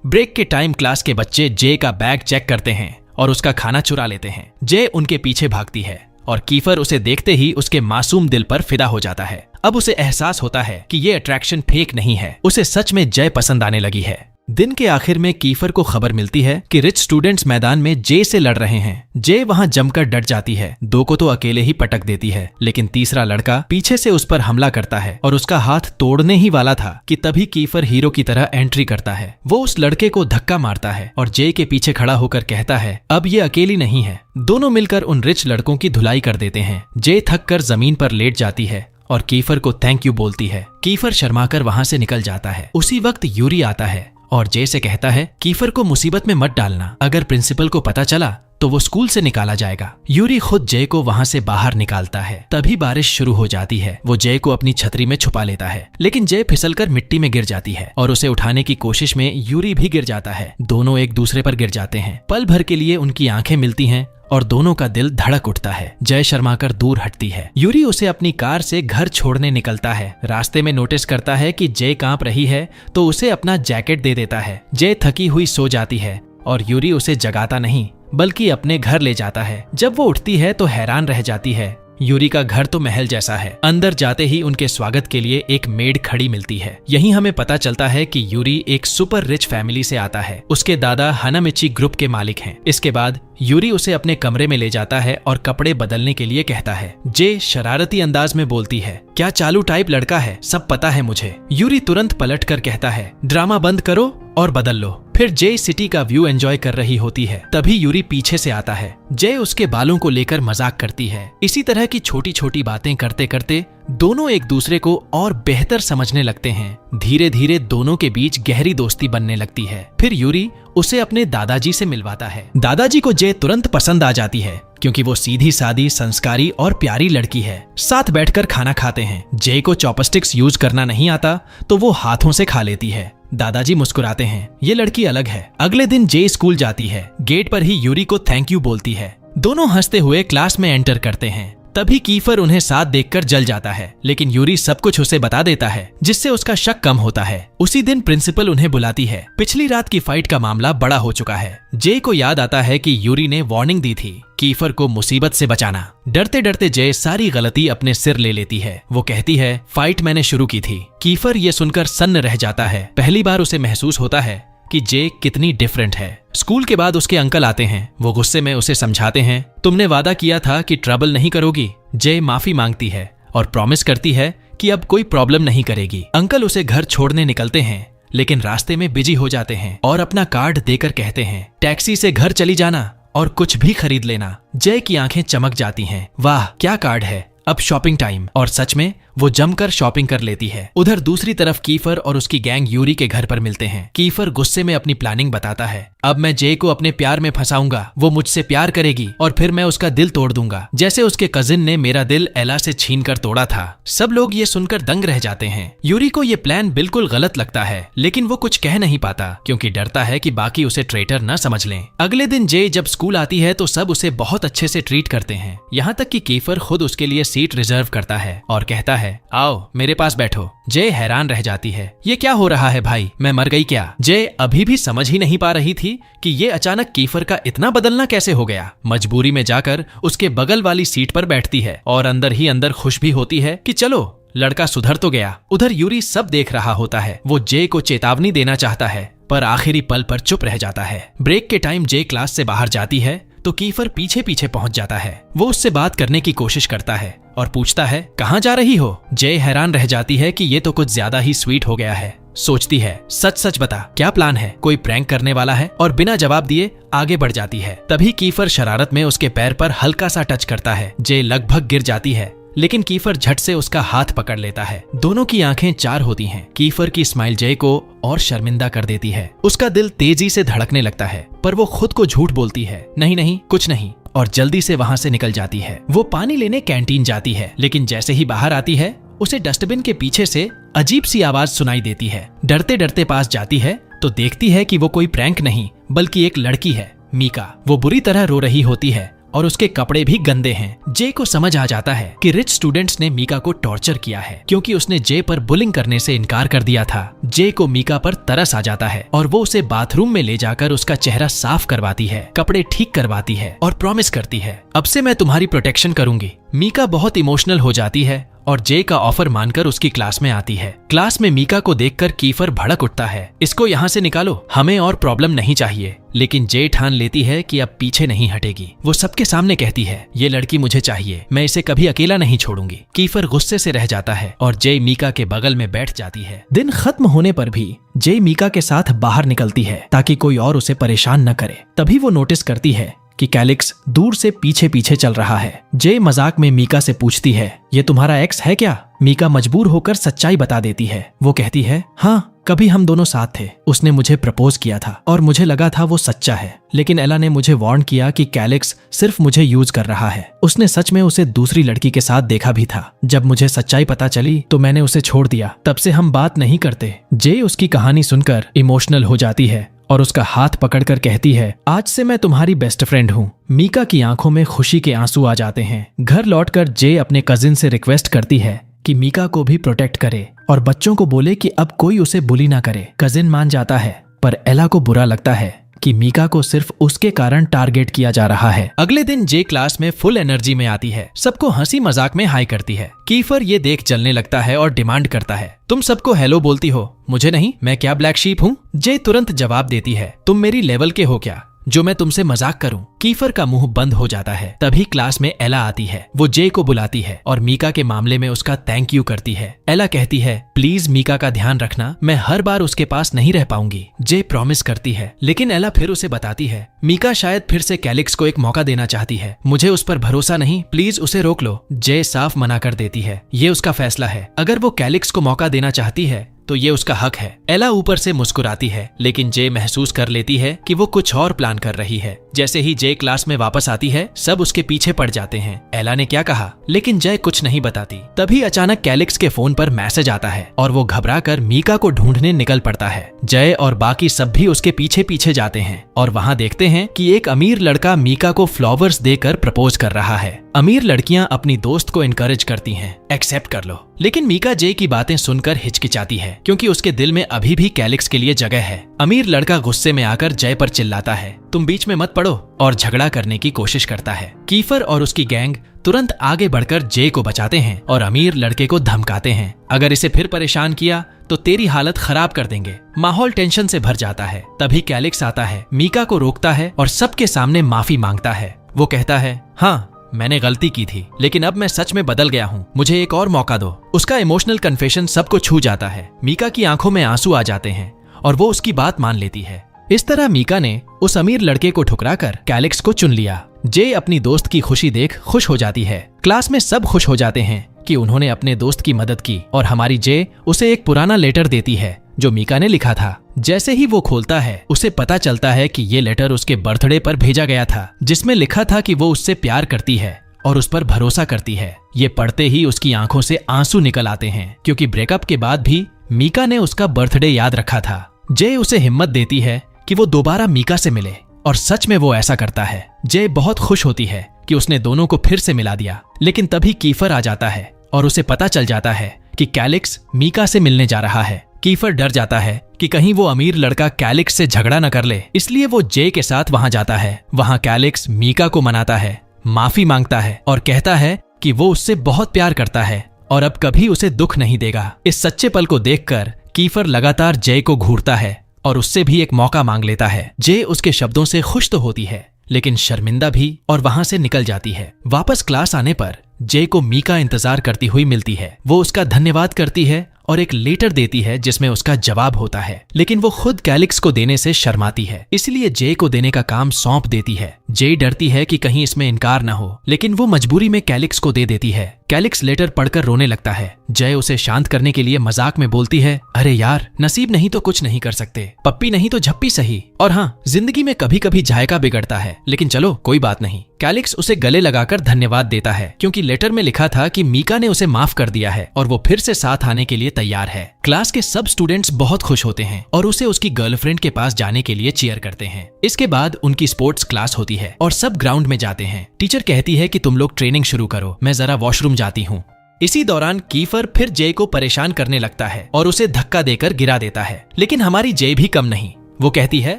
ब्रेक के टाइम क्लास के बच्चे जे का बैग चेक करते हैं और उसका खाना चुरा लेते हैं। जे उनके पीछे भागती है और कीफर उसे देखते ही उसके मासूम दिल पर फिदा हो जाता है। अब उसे एहसास होता है कि ये अट्रैक्शन फेक नहीं है, उसे सच में जय पसंद आने लगी है। दिन के आखिर में कीफर को खबर मिलती है कि रिच स्टूडेंट्स मैदान में जे से लड़ रहे हैं। जे वहां जमकर डट जाती है। दो को तो अकेले ही पटक देती है, लेकिन तीसरा लड़का पीछे से उस पर हमला करता है और उसका हाथ तोड़ने ही वाला था कि तभी कीफर हीरो की तरह एंट्री करता है। वो उस लड़के को धक्का मारता है और जे के पीछे खड़ा होकर कहता है अब ये अकेली नहीं है। दोनों मिलकर उन रिच लड़कों की धुलाई कर देते हैं। जे थक कर जमीन पर लेट जाती है और कीफर को थैंक यू बोलती है। कीफर शर्माकर वहां से निकल जाता है। उसी वक्त यूरी आता है और जे से कहता है कीफर को मुसीबत में मत डालना, अगर प्रिंसिपल को पता चला तो वो स्कूल से निकाला जाएगा। यूरी खुद जे को वहां से बाहर निकालता है। तभी बारिश शुरू हो जाती है। वो जे को अपनी छतरी में छुपा लेता है, लेकिन जे फिसलकर मिट्टी में गिर जाती है और उसे उठाने की कोशिश में यूरी भी गिर जाता है। दोनों एक दूसरे पर गिर जाते हैं। पल भर के लिए उनकी आंखें मिलती हैं और दोनों का दिल धड़क उठता है। जय शर्माकर दूर हटती है। यूरी उसे अपनी कार से घर छोड़ने निकलता है। रास्ते में नोटिस करता है कि जय कांप रही है तो उसे अपना जैकेट दे देता है। जय थकी हुई सो जाती है और यूरी उसे जगाता नहीं बल्कि अपने घर ले जाता है। जब वो उठती है तो हैरान रह जाती है। यूरी का घर तो महल जैसा है। अंदर जाते ही उनके स्वागत के लिए एक मेड खड़ी मिलती है। यहीं हमें पता चलता है कि यूरी एक सुपर रिच फैमिली से आता है। उसके दादा हानामिची ग्रुप के मालिक हैं। इसके बाद यूरी उसे अपने कमरे में ले जाता है और कपड़े बदलने के लिए कहता है। जे शरारती अंदाज में बोलती है क्या चालू टाइप लड़का है, सब पता है मुझे। यूरी तुरंत पलट कर कहता है ड्रामा बंद करो और बदल लो। फिर जय सिटी का व्यू एंजॉय कर रही होती है। तभी यूरी पीछे से आता है। जय उसके बालों को लेकर मजाक करती है। इसी तरह की छोटी छोटी बातें करते करते दोनों एक दूसरे को और बेहतर समझने लगते हैं। धीरे धीरे दोनों के बीच गहरी दोस्ती बनने लगती है। फिर यूरी उसे अपने दादाजी से मिलवाता है। दादाजी को जय तुरंत पसंद आ जाती है क्योंकि वो सीधी सादी, संस्कारी और प्यारी लड़की है। साथ बैठकर खाना खाते हैं। जय को चॉपस्टिक्स यूज करना नहीं आता तो वो हाथों से खा लेती है। दादाजी मुस्कुराते हैं, ये लड़की अलग है। अगले दिन जय स्कूल जाती है। गेट पर ही यूरी को थैंक यू बोलती है। दोनों हंसते हुए क्लास में एंटर करते हैं। तभी कीफर उन्हें साथ देखकर जल जाता है, लेकिन यूरी सब कुछ उसे बता देता है जिससे उसका शक कम होता है। उसी दिन प्रिंसिपल उन्हें बुलाती है। पिछली रात की फाइट का मामला बड़ा हो चुका है। जय को याद आता है कि यूरी ने वार्निंग दी थी कीफर को मुसीबत से बचाना। डरते डरते जय सारी गलती अपने सिर ले लेती है। वो कहती है फाइट मैंने शुरू की थी। कीफर ये सुनकर सन्न रह जाता है। पहली बार उसे महसूस होता है कि जे कितनी डिफरेंट है। स्कूल के बाद उसके अंकल आते हैं। वो गुस्से में उसे समझाते हैं तुमने वादा किया था कि ट्रबल नहीं करोगी। जय माफी मांगती है और प्रॉमिस करती है कि अब कोई प्रॉब्लम नहीं करेगी। अंकल उसे घर छोड़ने निकलते हैं, लेकिन रास्ते में बिजी हो जाते हैं और अपना कार्ड देकर कहते हैं टैक्सी से घर चली जाना और कुछ भी खरीद लेना। जय की आंखें चमक जाती हैं। वाह क्या कार्ड है, अब शॉपिंग टाइम। और सच में वो जमकर शॉपिंग कर लेती है। उधर दूसरी तरफ कीफर और उसकी गैंग यूरी के घर पर मिलते हैं। कीफर गुस्से में अपनी प्लानिंग बताता है अब मैं जय को अपने प्यार में फंसाऊंगा, वो मुझसे प्यार करेगी और फिर मैं उसका दिल तोड़ दूंगा, जैसे उसके कजिन ने मेरा दिल एला से छीन कर तोड़ा था। सब लोग ये सुनकर दंग रह जाते हैं। यूरी को ये प्लान बिल्कुल गलत लगता है, लेकिन वो कुछ कह नहीं पाता क्योंकि डरता है कि बाकी उसे ट्रेटर न समझ लें। अगले दिन जय जब स्कूल आती है तो सब उसे बहुत अच्छे से ट्रीट करते हैं, यहाँ तक कि कीफर खुद उसके लिए सीट रिजर्व करता है और कहता है आओ मेरे पास बैठो। जय हैरान रह जाती है, ये क्या हो रहा है भाई, मैं मर गई क्या? जय अभी भी समझ ही नहीं पा रही थी कि ये अचानक कीफर का इतना बदलना कैसे हो गया। मजबूरी में जाकर उसके बगल वाली सीट पर बैठती है और अंदर ही अंदर खुश भी होती है कि चलो लड़का सुधर तो गया। उधर यूरी सब देख रहा होता है। वो जय को चेतावनी देना चाहता है पर आखिरी पल पर चुप रह जाता है। ब्रेक के टाइम जय क्लास से बाहर जाती है तो कीफर पीछे पीछे पहुंच जाता है। वो उससे बात करने की कोशिश करता है और पूछता है कहाँ जा रही हो। जय हैरान रह जाती है कि ये तो कुछ ज्यादा ही स्वीट हो गया है। सोचती है सच सच बता क्या प्लान है, कोई प्रैंक करने वाला है, और बिना जवाब दिए आगे बढ़ जाती है। तभी कीफर शरारत में उसके पैर पर हल्का सा टच करता है। जय लगभग गिर जाती है, लेकिन कीफर झट से उसका हाथ पकड़ लेता है। दोनों की आंखें चार होती हैं। कीफर की स्माइल जय को और शर्मिंदा कर देती है। उसका दिल तेजी से धड़कने लगता है, पर वो खुद को झूठ बोलती है, नहीं नहीं कुछ नहीं, और जल्दी से वहां से निकल जाती है। वो पानी लेने कैंटीन जाती है, लेकिन जैसे ही बाहर आती है उसे डस्टबिन के पीछे से अजीब सी आवाज सुनाई देती है। डरते डरते पास जाती है तो देखती है कि वो कोई प्रैंक नहीं बल्कि एक लड़की है, मीका। वो बुरी तरह रो रही होती है और उसके कपड़े भी गंदे हैं। जे को समझ आ जाता है कि रिच स्टूडेंट्स ने मीका को टॉर्चर किया है, क्योंकि उसने जे पर बुलिंग करने से इनकार कर दिया था। जे को मीका पर तरस आ जाता है और वो उसे बाथरूम में ले जाकर उसका चेहरा साफ करवाती है, कपड़े ठीक करवाती है और प्रॉमिस करती है अब से मैं तुम्हारी प्रोटेक्शन करूंगी। मीका बहुत इमोशनल हो जाती है और जे का ऑफर मानकर उसकी क्लास में आती है। क्लास में मीका को देखकर कीफर भड़क उठता है, इसको यहाँ से निकालो, हमें और प्रॉब्लम नहीं चाहिए। लेकिन जे ठान लेती है कि अब पीछे नहीं हटेगी। वो सबके सामने कहती है ये लड़की मुझे चाहिए, मैं इसे कभी अकेला नहीं छोड़ूंगी। कीफर गुस्से से रह जाता है और जे मीका के बगल में बैठ जाती है। दिन खत्म होने पर भी जे मीका के साथ बाहर निकलती है ताकि कोई और उसे परेशान न करे। तभी वो नोटिस करती है कि कैलिक्स दूर से पीछे पीछे चल रहा है। जे मजाक में मीका से पूछती है ये तुम्हारा एक्स है क्या? मीका मजबूर होकर सच्चाई बता देती है। वो कहती है हाँ, कभी हम दोनों साथ थे, उसने मुझे प्रपोज किया था और मुझे लगा था वो सच्चा है, लेकिन एला ने मुझे वार्न किया कि कैलिक्स सिर्फ मुझे यूज कर रहा है। उसने सच में उसे दूसरी लड़की के साथ देखा भी था। जब मुझे सच्चाई पता चली तो मैंने उसे छोड़ दिया, तब से हम बात नहीं करते। जे उसकी कहानी सुनकर इमोशनल हो जाती है और उसका हाथ पकड़कर कहती है आज से मैं तुम्हारी बेस्ट फ्रेंड हूँ। मीका की आंखों में खुशी के आंसू आ जाते हैं। घर लौटकर जे अपने कजिन से रिक्वेस्ट करती है कि मीका को भी प्रोटेक्ट करे और बच्चों को बोले कि अब कोई उसे बुली ना करे। कजिन मान जाता है, पर एला को बुरा लगता है कि मीका को सिर्फ उसके कारण टारगेट किया जा रहा है। अगले दिन जे क्लास में फुल एनर्जी में आती है, सबको हंसी मजाक में हाई करती है। कीफर ये देख जलने लगता है और डिमांड करता है तुम सबको हेलो बोलती हो, मुझे नहीं, मैं क्या ब्लैक शीप हूँ? जे तुरंत जवाब देती है तुम मेरी लेवल के हो क्या जो मैं तुमसे मजाक करूं? कीफर का मुंह बंद हो जाता है। तभी क्लास में एला आती है। वो जे को बुलाती है और मीका के मामले में उसका थैंक यू करती है। एला कहती है प्लीज मीका का ध्यान रखना, मैं हर बार उसके पास नहीं रह पाऊंगी। जे प्रॉमिस करती है, लेकिन एला फिर उसे बताती है मीका शायद फिर से कैलिक्स को एक मौका देना चाहती है, मुझे उस पर भरोसा नहीं, प्लीज उसे रोक लो। जे साफ मना कर देती है, ये उसका फैसला है, अगर वो कैलिक्स को मौका देना चाहती है तो ये उसका हक है। एला ऊपर से मुस्कुराती है, लेकिन जे महसूस कर लेती है कि वो कुछ और प्लान कर रही है। जैसे ही जे क्लास में वापस आती है सब उसके पीछे पड़ जाते हैं। एला ने क्या कहा, लेकिन जय कुछ नहीं बताती। तभी अचानक कैलिक्स के फोन पर मैसेज आता है और वो घबराकर मीका को ढूंढने निकल पड़ता है। जय और बाकी सब भी उसके पीछे पीछे जाते हैं और वहाँ देखते हैं कि एक अमीर लड़का मीका को फ्लावर्स देकर प्रपोज कर रहा है। अमीर लड़कियां अपनी दोस्त को इनकरेज करती हैं, एक्सेप्ट कर लो, लेकिन मीका जे की बातें सुनकर हिचकिचाती है क्योंकि उसके दिल में अभी भी कैलिक्स के लिए जगह है। अमीर लड़का गुस्से में आकर जय पर चिल्लाता है तुम बीच में मत पड़ो, और झगड़ा करने की कोशिश करता है। कीफर और उसकी गैंग तुरंत आगे बढ़कर जे को बचाते हैं और अमीर लड़के को धमकाते हैं अगर इसे फिर परेशान किया तो तेरी हालत खराब कर देंगे। माहौल टेंशन से भर जाता है। तभी कैलिक्स आता है, मीका को रोकता है और सबके सामने माफी मांगता है। वो कहता है हाँ, मैंने गलती की थी, लेकिन अब मैं सच में बदल गया हूँ, मुझे एक और मौका दो। उसका इमोशनल कन्फेशन सबको छू जाता है। मीका की आंखों में आंसू आ जाते हैं और वो उसकी बात मान लेती है। इस तरह मीका ने उस अमीर लड़के को ठुकराकर कैलिक्स को चुन लिया। जे अपनी दोस्त की खुशी देख खुश हो जाती है। क्लास में सब खुश हो जाते हैं कि उन्होंने अपने दोस्त की मदद की और हमारी जे उसे एक पुराना लेटर देती है जो मीका ने लिखा था। जैसे ही वो खोलता है उसे पता चलता है कि ये लेटर उसके बर्थडे पर भेजा गया था, जिसमें लिखा था कि वो उससे प्यार करती है और उस पर भरोसा करती है। ये पढ़ते ही उसकी आंखों से आंसू निकल आते हैं क्योंकि ब्रेकअप के बाद भी मीका ने उसका बर्थडे याद रखा था। जे उसे हिम्मत देती है कि वो दोबारा मीका से मिले और सच में वो ऐसा करता है। जे बहुत खुश होती है कि उसने दोनों को फिर से मिला दिया, लेकिन तभी कीफर आ जाता है और उसे पता चल जाता है कि कैलिक्स मीका से मिलने जा रहा है। कीफर डर जाता है कि कहीं वो अमीर लड़का कैलिक्स से झगड़ा न कर ले, इसलिए वो जे के साथ वहां जाता है। वहां कैलिक्स मीका को मनाता है, माफी मांगता है और कहता है कि वो उससे बहुत प्यार करता है और अब कभी उसे दुख नहीं देगा। इस सच्चे पल को देखकर कीफर लगातार जे को घूरता है और उससे भी एक मौका मांग लेता है। जे उसके शब्दों से खुश तो होती है, लेकिन शर्मिंदा भी, और वहां से निकल जाती है। वापस क्लास आने पर जे को मीका इंतजार करती हुई मिलती है। वो उसका धन्यवाद करती है और एक लेटर देती है जिसमें उसका जवाब होता है, लेकिन वो खुद कैलिक्स को देने से शर्माती है, इसलिए जे को देने का काम सौंप देती है। जे डरती है कि कहीं इसमें इनकार न हो, लेकिन वो मजबूरी में कैलिक्स को दे देती है। कैलिक्स लेटर पढ़कर रोने लगता है। जय उसे शांत करने के लिए मजाक में बोलती है, अरे यार, नसीब नहीं तो कुछ नहीं कर सकते, पप्पी नहीं तो झप्पी सही, और हाँ, जिंदगी में कभी कभी जायका बिगड़ता है, लेकिन चलो कोई बात नहीं। कैलिक्स उसे गले लगाकर धन्यवाद देता है, क्योंकि लेटर में लिखा था कि मीका ने उसे माफ कर दिया है और वो फिर से साथ आने के लिए तैयार है। क्लास के सब स्टूडेंट्स बहुत खुश होते हैं और उसे उसकी गर्लफ्रेंड के पास जाने के लिए चीयर करते हैं। इसके बाद उनकी स्पोर्ट्स क्लास होती है और सब ग्राउंड में जाते हैं। टीचर कहती है कि तुम लोग ट्रेनिंग शुरू करो, मैं जरा वॉशरूम जाती हूँ। इसी दौरान कीफर फिर जे को परेशान करने लगता है और उसे धक्का देकर गिरा देता है, लेकिन हमारी जे भी कम नहीं। वो कहती है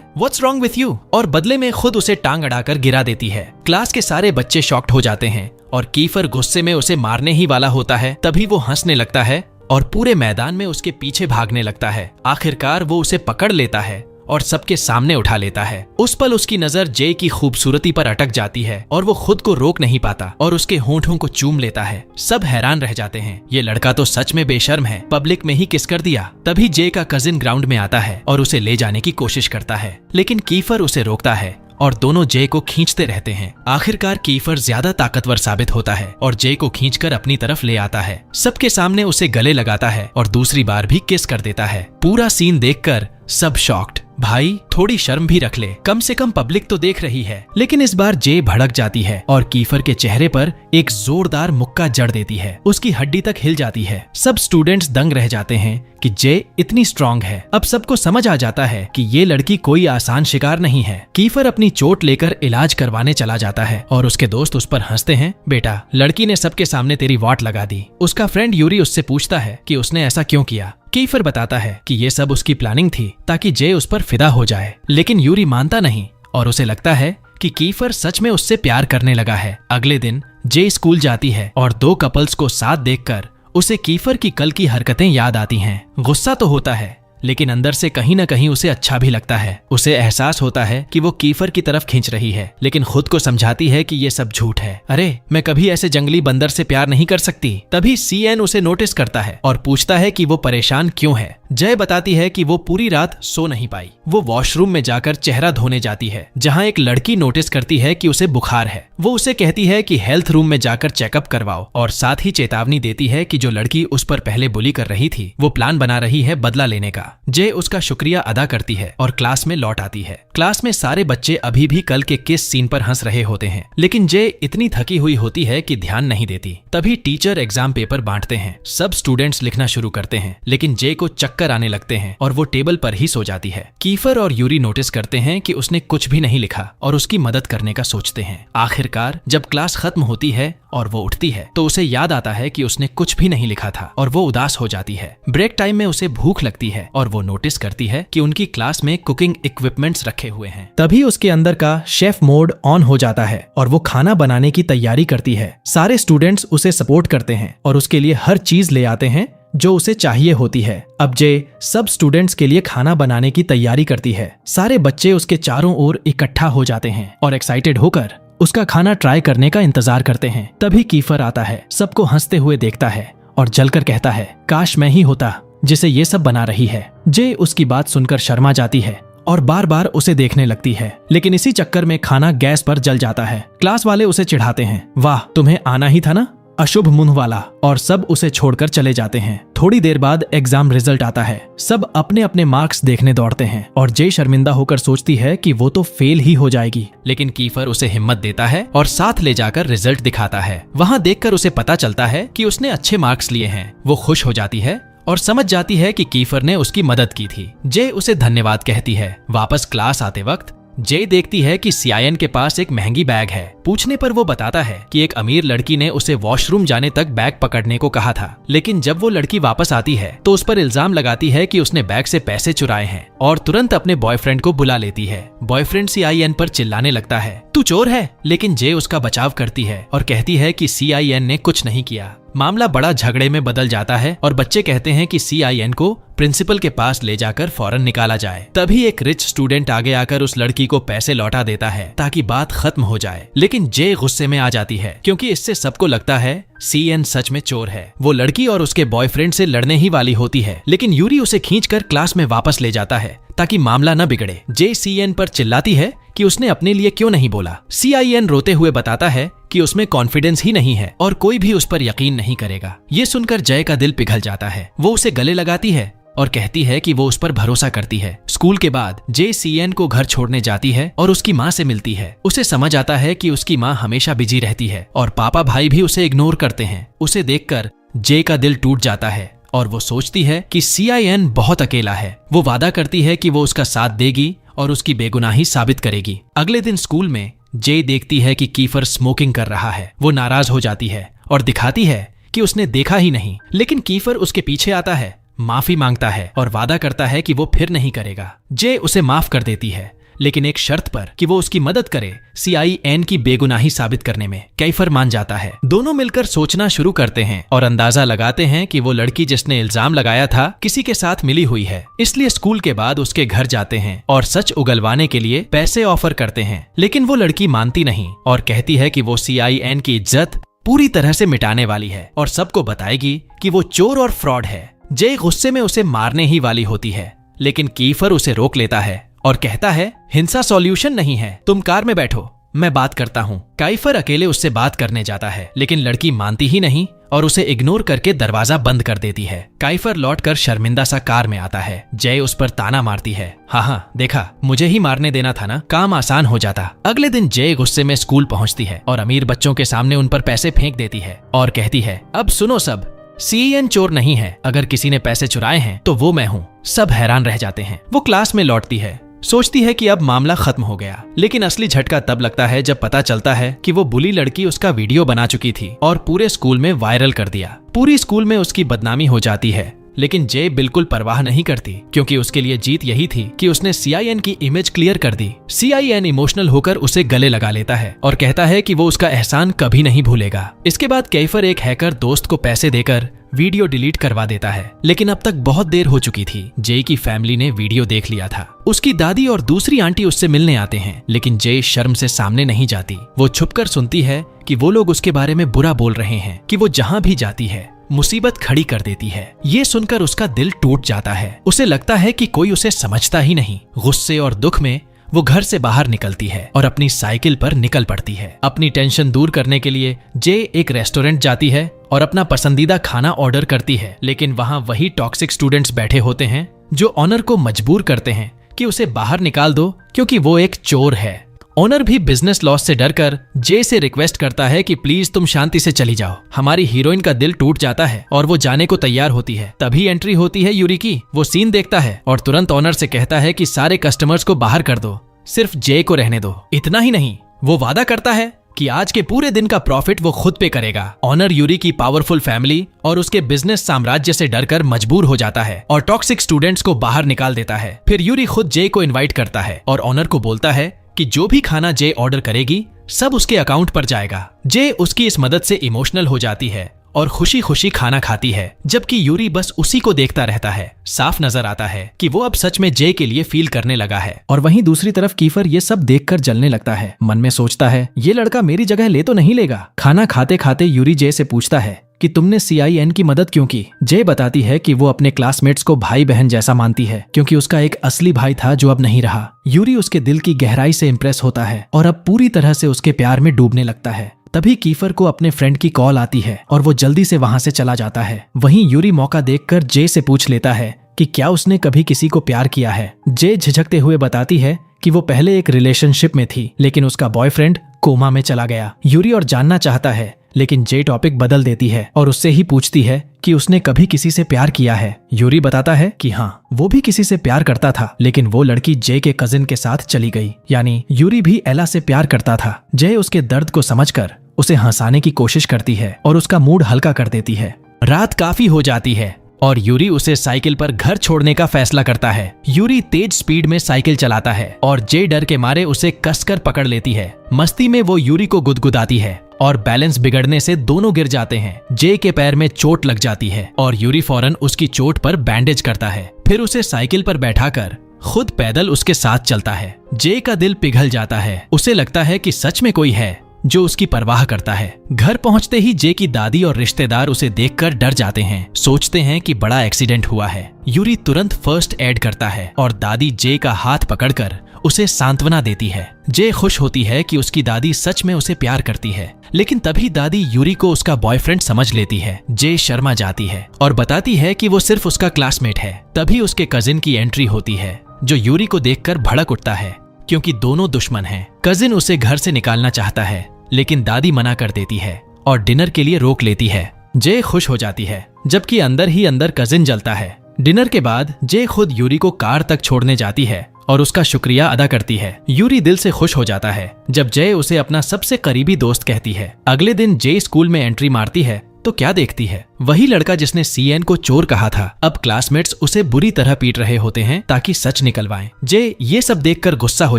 व्हाट्स रॉन्ग विथ यू, और बदले में खुद उसे टांग अड़ाकर गिरा देती है। क्लास के सारे बच्चे शॉक्ड हो जाते हैं और कीफर गुस्से में उसे मारने ही वाला होता है। तभी वो हंसने लगता है और पूरे मैदान में उसके पीछे भागने लगता है। आखिरकार वो उसे पकड़ लेता है और सबके सामने उठा लेता है। उस पल उसकी नजर जे की खूबसूरती पर अटक जाती है और वो खुद को रोक नहीं पाता और उसके होंठों को चूम लेता है। सब हैरान रह जाते हैं, ये लड़का तो सच में बेशर्म है, पब्लिक में ही किस कर दिया। तभी जे का कजिन ग्राउंड में आता है और उसे ले जाने की कोशिश करता है, लेकिन कीफर उसे रोकता है और दोनों जे को खींचते रहते हैं। आखिरकार कीफर ज्यादा ताकतवर साबित होता है और जे को खींचकर अपनी तरफ ले आता है। सबके सामने उसे गले लगाता है और दूसरी बार भी किस कर देता है। पूरा सीन देखकर सब शॉक्ड। भाई, थोड़ी शर्म भी रख ले, कम से कम पब्लिक तो देख रही है। लेकिन इस बार जे भड़क जाती है और कीफर के चेहरे पर एक जोरदार मुक्का जड़ देती है। उसकी हड्डी तक हिल जाती है। सब स्टूडेंट्स दंग रह जाते हैं कि जे इतनी स्ट्रांग है। अब सबको समझ आ जाता है कि ये लड़की कोई आसान शिकार नहीं है। कीफर अपनी चोट लेकर इलाज करवाने चला जाता है और उसके दोस्त उस पर हंसते हैं। बेटा, लड़की ने सबके सामने तेरी वाट लगा दी। उसका फ्रेंड यूरी उससे पूछता है कि उसने ऐसा क्यों किया। कीफर बताता है कि ये सब उसकी प्लानिंग थी ताकि जे उस पर फिदा हो जाए, लेकिन यूरी मानता नहीं और उसे लगता है कि कीफर सच में उससे प्यार करने लगा है। अगले दिन जे स्कूल जाती है और दो कपल्स को साथ देखकर उसे कीफर की कल की हरकतें याद आती हैं। गुस्सा तो होता है, लेकिन अंदर से कहीं न कहीं उसे अच्छा भी लगता है। उसे एहसास होता है कि वो कीफर की तरफ खींच रही है, लेकिन खुद को समझाती है कि ये सब झूठ है। अरे, मैं कभी ऐसे जंगली बंदर से प्यार नहीं कर सकती। तभी सीएन उसे नोटिस करता है और पूछता है कि वो परेशान क्यों है। जय बताती है कि वो पूरी रात सो नहीं पाई। वो वॉशरूम में जाकर चेहरा धोने जाती है, जहाँ एक लड़की नोटिस करती है कि उसे बुखार है। वो उसे कहती है कि हेल्थ रूम में जाकर चेकअप करवाओ और साथ ही चेतावनी देती है कि जो लड़की उस पर पहले बुली कर रही थी वो प्लान बना रही है बदला लेने का। जे उसका शुक्रिया अदा करती है और क्लास में लौट आती है। क्लास में सारे बच्चे अभी भी कल के किस सीन पर हंस रहे होते हैं, लेकिन जे इतनी थकी हुई होती है कि ध्यान नहीं देती। तभी टीचर एग्जाम पेपर बांटते हैं। सब स्टूडेंट्स लिखना शुरू करते हैं, लेकिन जे को चक्कर आने लगते हैं और वो टेबल पर ही सो जाती है। कीफर और यूरी नोटिस करते हैं कि उसने कुछ भी नहीं लिखा और उसकी मदद करने का सोचते हैं। आखिरकार जब क्लास खत्म होती है और वो उठती है तो उसे याद आता है कि उसने कुछ भी नहीं लिखा था और वो उदास हो जाती है। ब्रेक टाइम में उसे भूख लगती है और वो नोटिस करती है कि उनकी क्लास में कुकिंग इक्विपमेंट्स रखे हुए हैं। तभी उसके अंदर का शेफ मोड ऑन हो जाता है और वो खाना बनाने की तैयारी करती है। सारे स्टूडेंट्स उसे सपोर्ट करते हैं और उसके लिए हर चीज ले आते हैं जो उसे चाहिए होती है। अब जे सब स्टूडेंट्स के लिए खाना बनाने की तैयारी करती है। सारे बच्चे उसके चारों ओर इकट्ठा हो जाते हैं और एक्साइटेड होकर उसका खाना ट्राई करने का इंतजार करते हैं। तभी कीफर आता है, सबको हंसते हुए देखता है और जलकर कहता है, काश मैं ही होता जिसे ये सब बना रही है। जे उसकी बात सुनकर शर्मा जाती है और बार बार उसे देखने लगती है, लेकिन इसी चक्कर में खाना गैस पर जल जाता है। क्लास वाले उसे चिढ़ाते हैं, वाह, तुम्हें आना ही था ना, अशुभ मुंह वाला, और सब उसे छोड़कर चले जाते हैं। थोड़ी देर बाद एग्जाम रिजल्ट आता है। सब अपने अपने मार्क्स देखने दौड़ते हैं और जे शर्मिंदा होकर सोचती है कि वो तो फेल ही हो जाएगी, लेकिन कीफर उसे हिम्मत देता है और साथ ले जाकर रिजल्ट दिखाता है। वहाँ देखकर उसे पता चलता है कि उसने अच्छे मार्क्स लिए हैं। वो खुश हो जाती है और समझ जाती है कि कीफर ने उसकी मदद की थी। जे उसे धन्यवाद कहती है। वापस क्लास आते वक्त जे देखती है कि सीआईएन के पास एक महंगी बैग है। पूछने पर वो बताता है कि एक अमीर लड़की ने उसे वॉशरूम जाने तक बैग पकड़ने को कहा था, लेकिन जब वो लड़की वापस आती है तो उस पर इल्जाम लगाती है कि उसने बैग से पैसे चुराए हैं और तुरंत अपने बॉयफ्रेंड को बुला लेती है। बॉयफ्रेंड सीआईएन पर चिल्लाने लगता है, तू चोर है, लेकिन जे उसका बचाव करती है और कहती है कि सीआईएन ने कुछ नहीं किया। मामला बड़ा झगड़े में बदल जाता है और बच्चे कहते हैं कि CIN को प्रिंसिपल के पास ले जाकर फौरन निकाला जाए। तभी एक रिच स्टूडेंट आगे आकर उस लड़की को पैसे लौटा देता है ताकि बात खत्म हो जाए। लेकिन जे गुस्से में आ जाती है क्योंकि इससे सबको लगता है CN सच में चोर है। वो लड़की और उसके बॉयफ्रेंड से लड़ने ही वाली होती है, लेकिन यूरी उसे खींचकर क्लास में वापस ले जाता है ताकि मामला न बिगड़े। जे CN पर चिल्लाती है कि उसने अपने लिए क्यों नहीं बोला। CIN रोते हुए बताता है कि उसमें कॉन्फिडेंस ही नहीं है और कोई भी उस पर यकीन नहीं करेगा। ये सुनकर जय का दिल पिघल जाता है। वो उसे गले लगाती है और कहती है कि वो उस पर भरोसा करती है। स्कूल के बाद जे CN को घर छोड़ने जाती है और उसकी माँ से मिलती है। उसे समझ आता है कि उसकी माँ हमेशा बिजी रहती है और पापा भाई भी उसे इग्नोर करते हैं। उसे देखकर जे का दिल टूट जाता है और वो सोचती है कि CIN बहुत अकेला है। वो वादा करती है कि वो उसका साथ देगी और उसकी बेगुनाही साबित करेगी। अगले दिन स्कूल में जे देखती है कि कीफर स्मोकिंग कर रहा है। वो नाराज हो जाती है और दिखाती है कि उसने देखा ही नहीं, लेकिन कीफर उसके पीछे आता है, माफी मांगता है और वादा करता है कि वो फिर नहीं करेगा। जे उसे माफ कर देती है, लेकिन एक शर्त पर कि वो उसकी मदद करे CIN की बेगुनाही साबित करने में। कैफर मान जाता है। दोनों मिलकर सोचना शुरू करते हैं और अंदाजा लगाते हैं कि वो लड़की जिसने इल्जाम लगाया था किसी के साथ मिली हुई है। इसलिए स्कूल के बाद उसके घर जाते हैं और सच उगलवाने के लिए पैसे ऑफर करते हैं, लेकिन वो लड़की मानती नहीं और कहती है कि वो CIN की इज्जत पूरी तरह से मिटाने वाली है और सबको बताएगी कि वो चोर और फ्रॉड है। जे गुस्से में उसे मारने ही वाली होती है, लेकिन कीफर उसे रोक लेता है और कहता है हिंसा सॉल्यूशन नहीं है, तुम कार में बैठो, मैं बात करता हूँ। काइफर अकेले उससे बात करने जाता है, लेकिन लड़की मानती ही नहीं और उसे इग्नोर करके दरवाजा बंद कर देती है। काइफर लौटकर शर्मिंदा सा कार में आता है। जय उस पर ताना मारती है, हाँ देखा, मुझे ही मारने देना था ना, काम आसान हो जाता। अगले दिन जय गुस्से में स्कूल पहुंचती है और अमीर बच्चों के सामने उन पर पैसे फेंक देती है और कहती है, अब सुनो सब, CN चोर नहीं है, अगर किसी ने पैसे चुराए हैं तो वो मैं हूँ। सब हैरान रह जाते हैं। वो क्लास में लौटती है, सोचती है कि अब मामला खत्म हो गया, लेकिन असली झटका तब लगता है जब पता चलता है कि वो बुली लड़की उसका वीडियो बना चुकी थी और पूरे स्कूल में वायरल कर दिया। पूरी स्कूल में उसकी बदनामी हो जाती है, लेकिन जे बिल्कुल परवाह नहीं करती क्योंकि उसके लिए जीत यही थी कि उसने CIN की इमेज क्लियर कर दी। CIN इमोशनल होकर उसे गले लगा लेता है और कहता है कि वो उसका एहसान कभी नहीं भूलेगा। इसके बाद कैफर एक हैकर दोस्त को पैसे देकर वीडियो डिलीट करवा देता है, लेकिन अब तक बहुत देर हो चुकी थी। जे की फैमिली ने वीडियो देख लिया था। उसकी दादी और दूसरी आंटी उससे मिलने आते हैं, लेकिन जे शर्म से सामने नहीं जाती। वो छुपकर सुनती है कि वो लोग उसके बारे में बुरा बोल रहे हैं, कि वो जहाँ भी जाती है मुसीबत खड़ी कर देती है। ये सुनकर उसका दिल टूट जाता है। उसे लगता है कि कोई उसे समझता ही नहीं। गुस्से और दुख में वो घर से बाहर निकलती है और अपनी साइकिल पर निकल पड़ती है। अपनी टेंशन दूर करने के लिए जे एक रेस्टोरेंट जाती है और अपना पसंदीदा खाना ऑर्डर करती है, लेकिन वहाँ वही टॉक्सिक स्टूडेंट्स बैठे होते हैं जो ऑनर को मजबूर करते हैं कि उसे बाहर निकाल दो क्योंकि वो एक चोर है। ऑनर भी बिजनेस लॉस से डरकर जे से रिक्वेस्ट करता है कि प्लीज तुम शांति से चली जाओ। हमारी हीरोइन का दिल टूट जाता है और वो जाने को तैयार होती है। तभी एंट्री होती है यूरी की। वो सीन देखता है और तुरंत ऑनर से कहता है कि सारे कस्टमर्स को बाहर कर दो, सिर्फ जे को रहने दो। इतना ही नहीं, वो वादा करता है कि आज के पूरे दिन का प्रॉफिट वो खुद पे करेगा। ऑनर यूरी की पावरफुल फैमिली और उसके बिजनेस साम्राज्य से डरकर मजबूर हो जाता है और टॉक्सिक स्टूडेंट्स को बाहर निकाल देता है। फिर यूरी खुद जे को इनवाइट करता है और ऑनर को बोलता है कि जो भी खाना जे ऑर्डर करेगी सब उसके अकाउंट पर जाएगा। जे उसकी इस मदद से इमोशनल हो जाती है और खुशी खुशी खाना खाती है, जबकि यूरी बस उसी को देखता रहता है। साफ नजर आता है कि वो अब सच में जे के लिए फील करने लगा है। और वहीं दूसरी तरफ कीफर ये सब देखकर जलने लगता है। मन में सोचता है, ये लड़का मेरी जगह ले तो नहीं लेगा। खाना खाते खाते यूरी जे से पूछता है कि तुमने CIN की मदद क्यों की। जे बताती है कि वो अपने क्लासमेट्स को भाई बहन जैसा मानती है क्योंकि उसका एक असली भाई था जो अब नहीं रहा। यूरी उसके दिल की गहराई से इम्प्रेस होता है और अब पूरी तरह से उसके प्यार में डूबने लगता है। तभी कीफर को अपने फ्रेंड की कॉल आती है और वो जल्दी से वहां से चला जाता है। वहीं यूरी मौका देखकर जे से पूछ लेता है कि क्या उसने कभी किसी को प्यार किया है। जे झिझकते हुए बताती है कि वो पहले एक रिलेशनशिप में थी, लेकिन उसका बॉयफ्रेंड कोमा में चला गया। यूरी और जानना चाहता है, लेकिन जे टॉपिक बदल देती है और उससे ही पूछती है कि उसने कभी किसी से प्यार किया है। यूरी बताता है कि हाँ, वो भी किसी से प्यार करता था, लेकिन वो लड़की जे के कजिन के साथ चली गई। यानी यूरी भी एला से प्यार करता था। जे उसके दर्द को समझकर उसे हंसाने की कोशिश करती है और उसका मूड हल्का कर देती है। रात काफी हो जाती है और यूरी उसे साइकिल पर घर छोड़ने का फैसला करता है। यूरी तेज स्पीड में साइकिल चलाता है और जे डर के मारे उसे कसकर पकड़ लेती है। मस्ती में वो यूरी को गुदगुदाती है, और बैलेंस बिगड़ने से दोनों गिर जाते हैं। जे के पैर में चोट लग जाती है और यूरी फौरन उसकी चोट पर बैंडेज करता है। फिर उसे साइकिल पर बैठाकर खुद पैदल उसके साथ चलता है। जे का दिल पिघल जाता है। उसे लगता है कि सच में कोई है जो उसकी परवाह करता है। घर पहुंचते ही जे की दादी और रिश्तेदार उसे देखकर डर जाते हैं, सोचते हैं कि बड़ा एक्सीडेंट हुआ है। यूरी तुरंत फर्स्ट एड करता है और दादी जे का हाथ पकड़कर उसे सांत्वना देती है। जे खुश होती है कि उसकी दादी सच में उसे प्यार करती है, लेकिन तभी दादी यूरी को उसका बॉयफ्रेंड समझ लेती है। जे शर्मा जाती है और बताती है कि वो सिर्फ उसका क्लासमेट है। तभी उसके कजिन की एंट्री होती है, जो यूरी को देखकर भड़क उठता है क्योंकि दोनों दुश्मन हैं। कजिन उसे घर से निकालना चाहता है, लेकिन दादी मना कर देती है और डिनर के लिए रोक लेती है। जे खुश हो जाती है, जबकि अंदर ही अंदर कजिन जलता है। डिनर के बाद जे खुद यूरी को कार तक छोड़ने जाती है और उसका शुक्रिया अदा करती है। यूरी दिल से खुश हो जाता है जब जय उसे अपना सबसे करीबी दोस्त कहती है। अगले दिन जे स्कूल में एंट्री मारती है तो क्या देखती है, वही लड़का जिसने सीएन को चोर कहा था। अब क्लासमेट्स उसे बुरी तरह पीट रहे होते हैं ताकि सच निकलवाएं। जे ये सब देखकर गुस्सा हो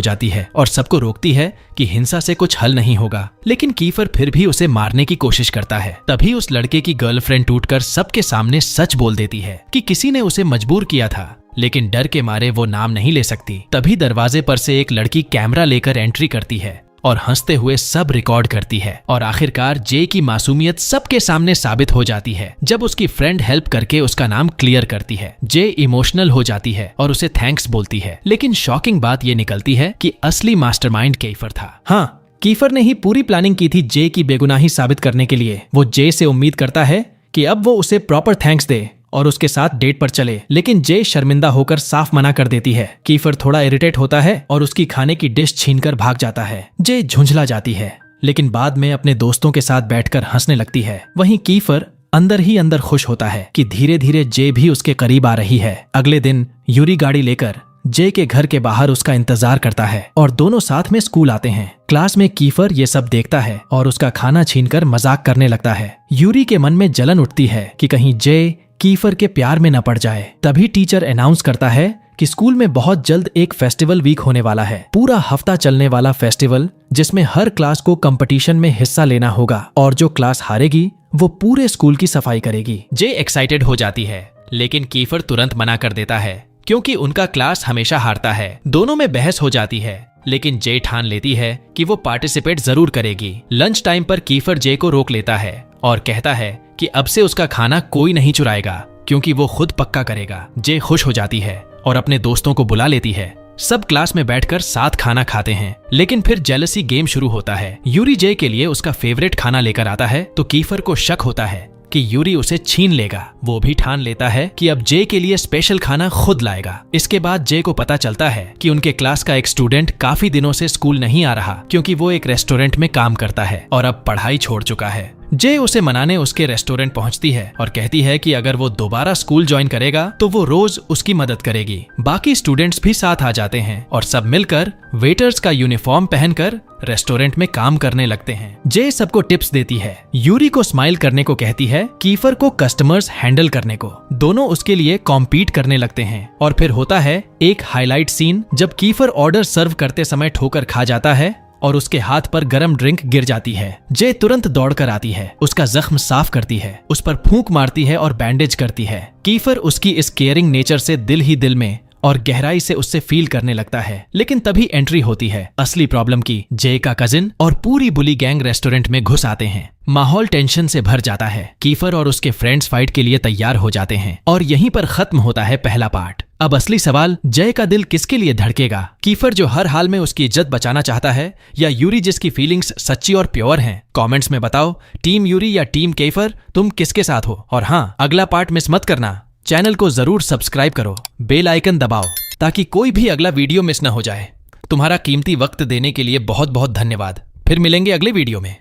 जाती है और सबको रोकती है कि हिंसा से कुछ हल नहीं होगा, लेकिन कीफर फिर भी उसे मारने की कोशिश करता है। तभी उस लड़के की गर्लफ्रेंड टूटकर सबके सामने सच बोल देती है कि किसी ने उसे मजबूर किया था, लेकिन डर के मारे वो नाम नहीं ले सकती। तभी दरवाजे पर से एक लड़की कैमरा लेकर एंट्री करती है और हंसते हुए सब रिकॉर्ड करती है और आखिरकार जे की मासूमियत सबके सामने साबित हो जाती है जब उसकी फ्रेंड हेल्प करके उसका नाम क्लियर करती है। जे इमोशनल हो जाती है और उसे थैंक्स बोलती है, लेकिन शॉकिंग बात ये निकलती है कि असली मास्टरमाइंड कीफर था। हाँ, कीफर ने ही पूरी प्लानिंग की थी जे की बेगुनाही साबित करने के लिए। वो जे से उम्मीद करता है कि अब वो उसे प्रॉपर थैंक्स दे और उसके साथ डेट पर चले, लेकिन जे शर्मिंदा होकर साफ मना कर देती है। कीफर थोड़ा इरिटेट होता है और उसकी खाने की डिश छीनकर भाग जाता है। जे झुंझला जाती है, लेकिन बाद में अपने दोस्तों के साथ बैठकर हंसने लगती है। वहीं कीफर अंदर ही अंदर खुश होता है कि धीरे धीरे जे भी उसके करीब आ रही है। अगले दिन यूरी गाड़ी लेकर जे के घर के बाहर उसका इंतजार करता है और दोनों साथ में स्कूल आते हैं। क्लास में कीफर ये सब देखता है और उसका खाना छीनकर मजाक करने लगता है। यूरी के मन में जलन उठती है कि कहीं जे कीफर के प्यार में न पड़ जाए। तभी टीचर अनाउंस करता है कि स्कूल में बहुत जल्द एक फेस्टिवल वीक होने वाला है, पूरा हफ्ता चलने वाला फेस्टिवल जिसमें हर क्लास को कंपटीशन में हिस्सा लेना होगा और जो क्लास हारेगी वो पूरे स्कूल की सफाई करेगी। जे एक्साइटेड हो जाती है, लेकिन कीफर तुरंत मना कर देता है क्योंकि उनका क्लास हमेशा हारता है। दोनों में बहस हो जाती है, लेकिन जे ठान लेती है कि वो पार्टिसिपेट जरूर करेगी। लंच टाइम पर कीफर जे को रोक लेता है और कहता है कि अब से उसका खाना कोई नहीं चुराएगा क्योंकि वो खुद पक्का करेगा। जे खुश हो जाती है और अपने दोस्तों को बुला लेती है। सब क्लास में बैठकर साथ खाना खाते हैं, लेकिन फिर जेलसी गेम शुरू होता है। यूरी जे के लिए उसका फेवरेट खाना लेकर आता है तो कीफर को शक होता है कि यूरी उसे छीन लेगा। वो भी ठान लेता है कि अब जे के लिए स्पेशल खाना खुद लाएगा। इसके बाद जे को पता चलता है कि उनके क्लास का एक स्टूडेंट काफी दिनों से स्कूल नहीं आ रहा क्योंकि वो एक रेस्टोरेंट में काम करता है और अब पढ़ाई छोड़ चुका है। जे उसे मनाने उसके रेस्टोरेंट पहुंचती है और कहती है कि अगर वो दोबारा स्कूल ज्वाइन करेगा तो वो रोज उसकी मदद करेगी। बाकी स्टूडेंट्स भी साथ आ जाते हैं और सब मिलकर वेटर्स का यूनिफॉर्म पहनकर रेस्टोरेंट में काम करने लगते हैं। जे सबको टिप्स देती है, यूरी को स्माइल करने को कहती है, कीफर को कस्टमर्स हैंडल करने को। दोनों उसके लिए कॉम्पीट करने लगते हैं और फिर होता है एक हाईलाइट सीन जब कीफर ऑर्डर सर्व करते समय ठोकर खा जाता है और उसके हाथ पर गरम ड्रिंक गिर जाती है। जे तुरंत दौड़कर आती है, उसका जख्म साफ करती है, उस पर फूंक मारती है और बैंडेज करती है। कीफर उसकी इस केयरिंग नेचर से दिल ही दिल में और गहराई से उससे फील करने लगता है। लेकिन तभी एंट्री होती है असली प्रॉब्लम की। जे का कजिन और पूरी बुली गैंग रेस्टोरेंट में घुस आते हैं। माहौल टेंशन से भर जाता है। कीफर और उसके फ्रेंड्स फाइट के लिए तैयार हो जाते हैं और यहीं पर खत्म होता है पहला पार्ट। अब असली सवाल, जय का दिल किसके लिए धड़केगा? कीफर जो हर हाल में उसकी इज्जत बचाना चाहता है, या यूरी जिसकी फीलिंग्स सच्ची और प्योर हैं? कमेंट्स में बताओ, टीम यूरी या टीम कीफर, तुम किसके साथ हो? और हाँ, अगला पार्ट मिस मत करना। चैनल को जरूर सब्सक्राइब करो, बेल आइकन दबाओ ताकि कोई भी अगला वीडियो मिस न हो जाए। तुम्हारा कीमती वक्त देने के लिए बहुत बहुत धन्यवाद। फिर मिलेंगे अगले वीडियो में।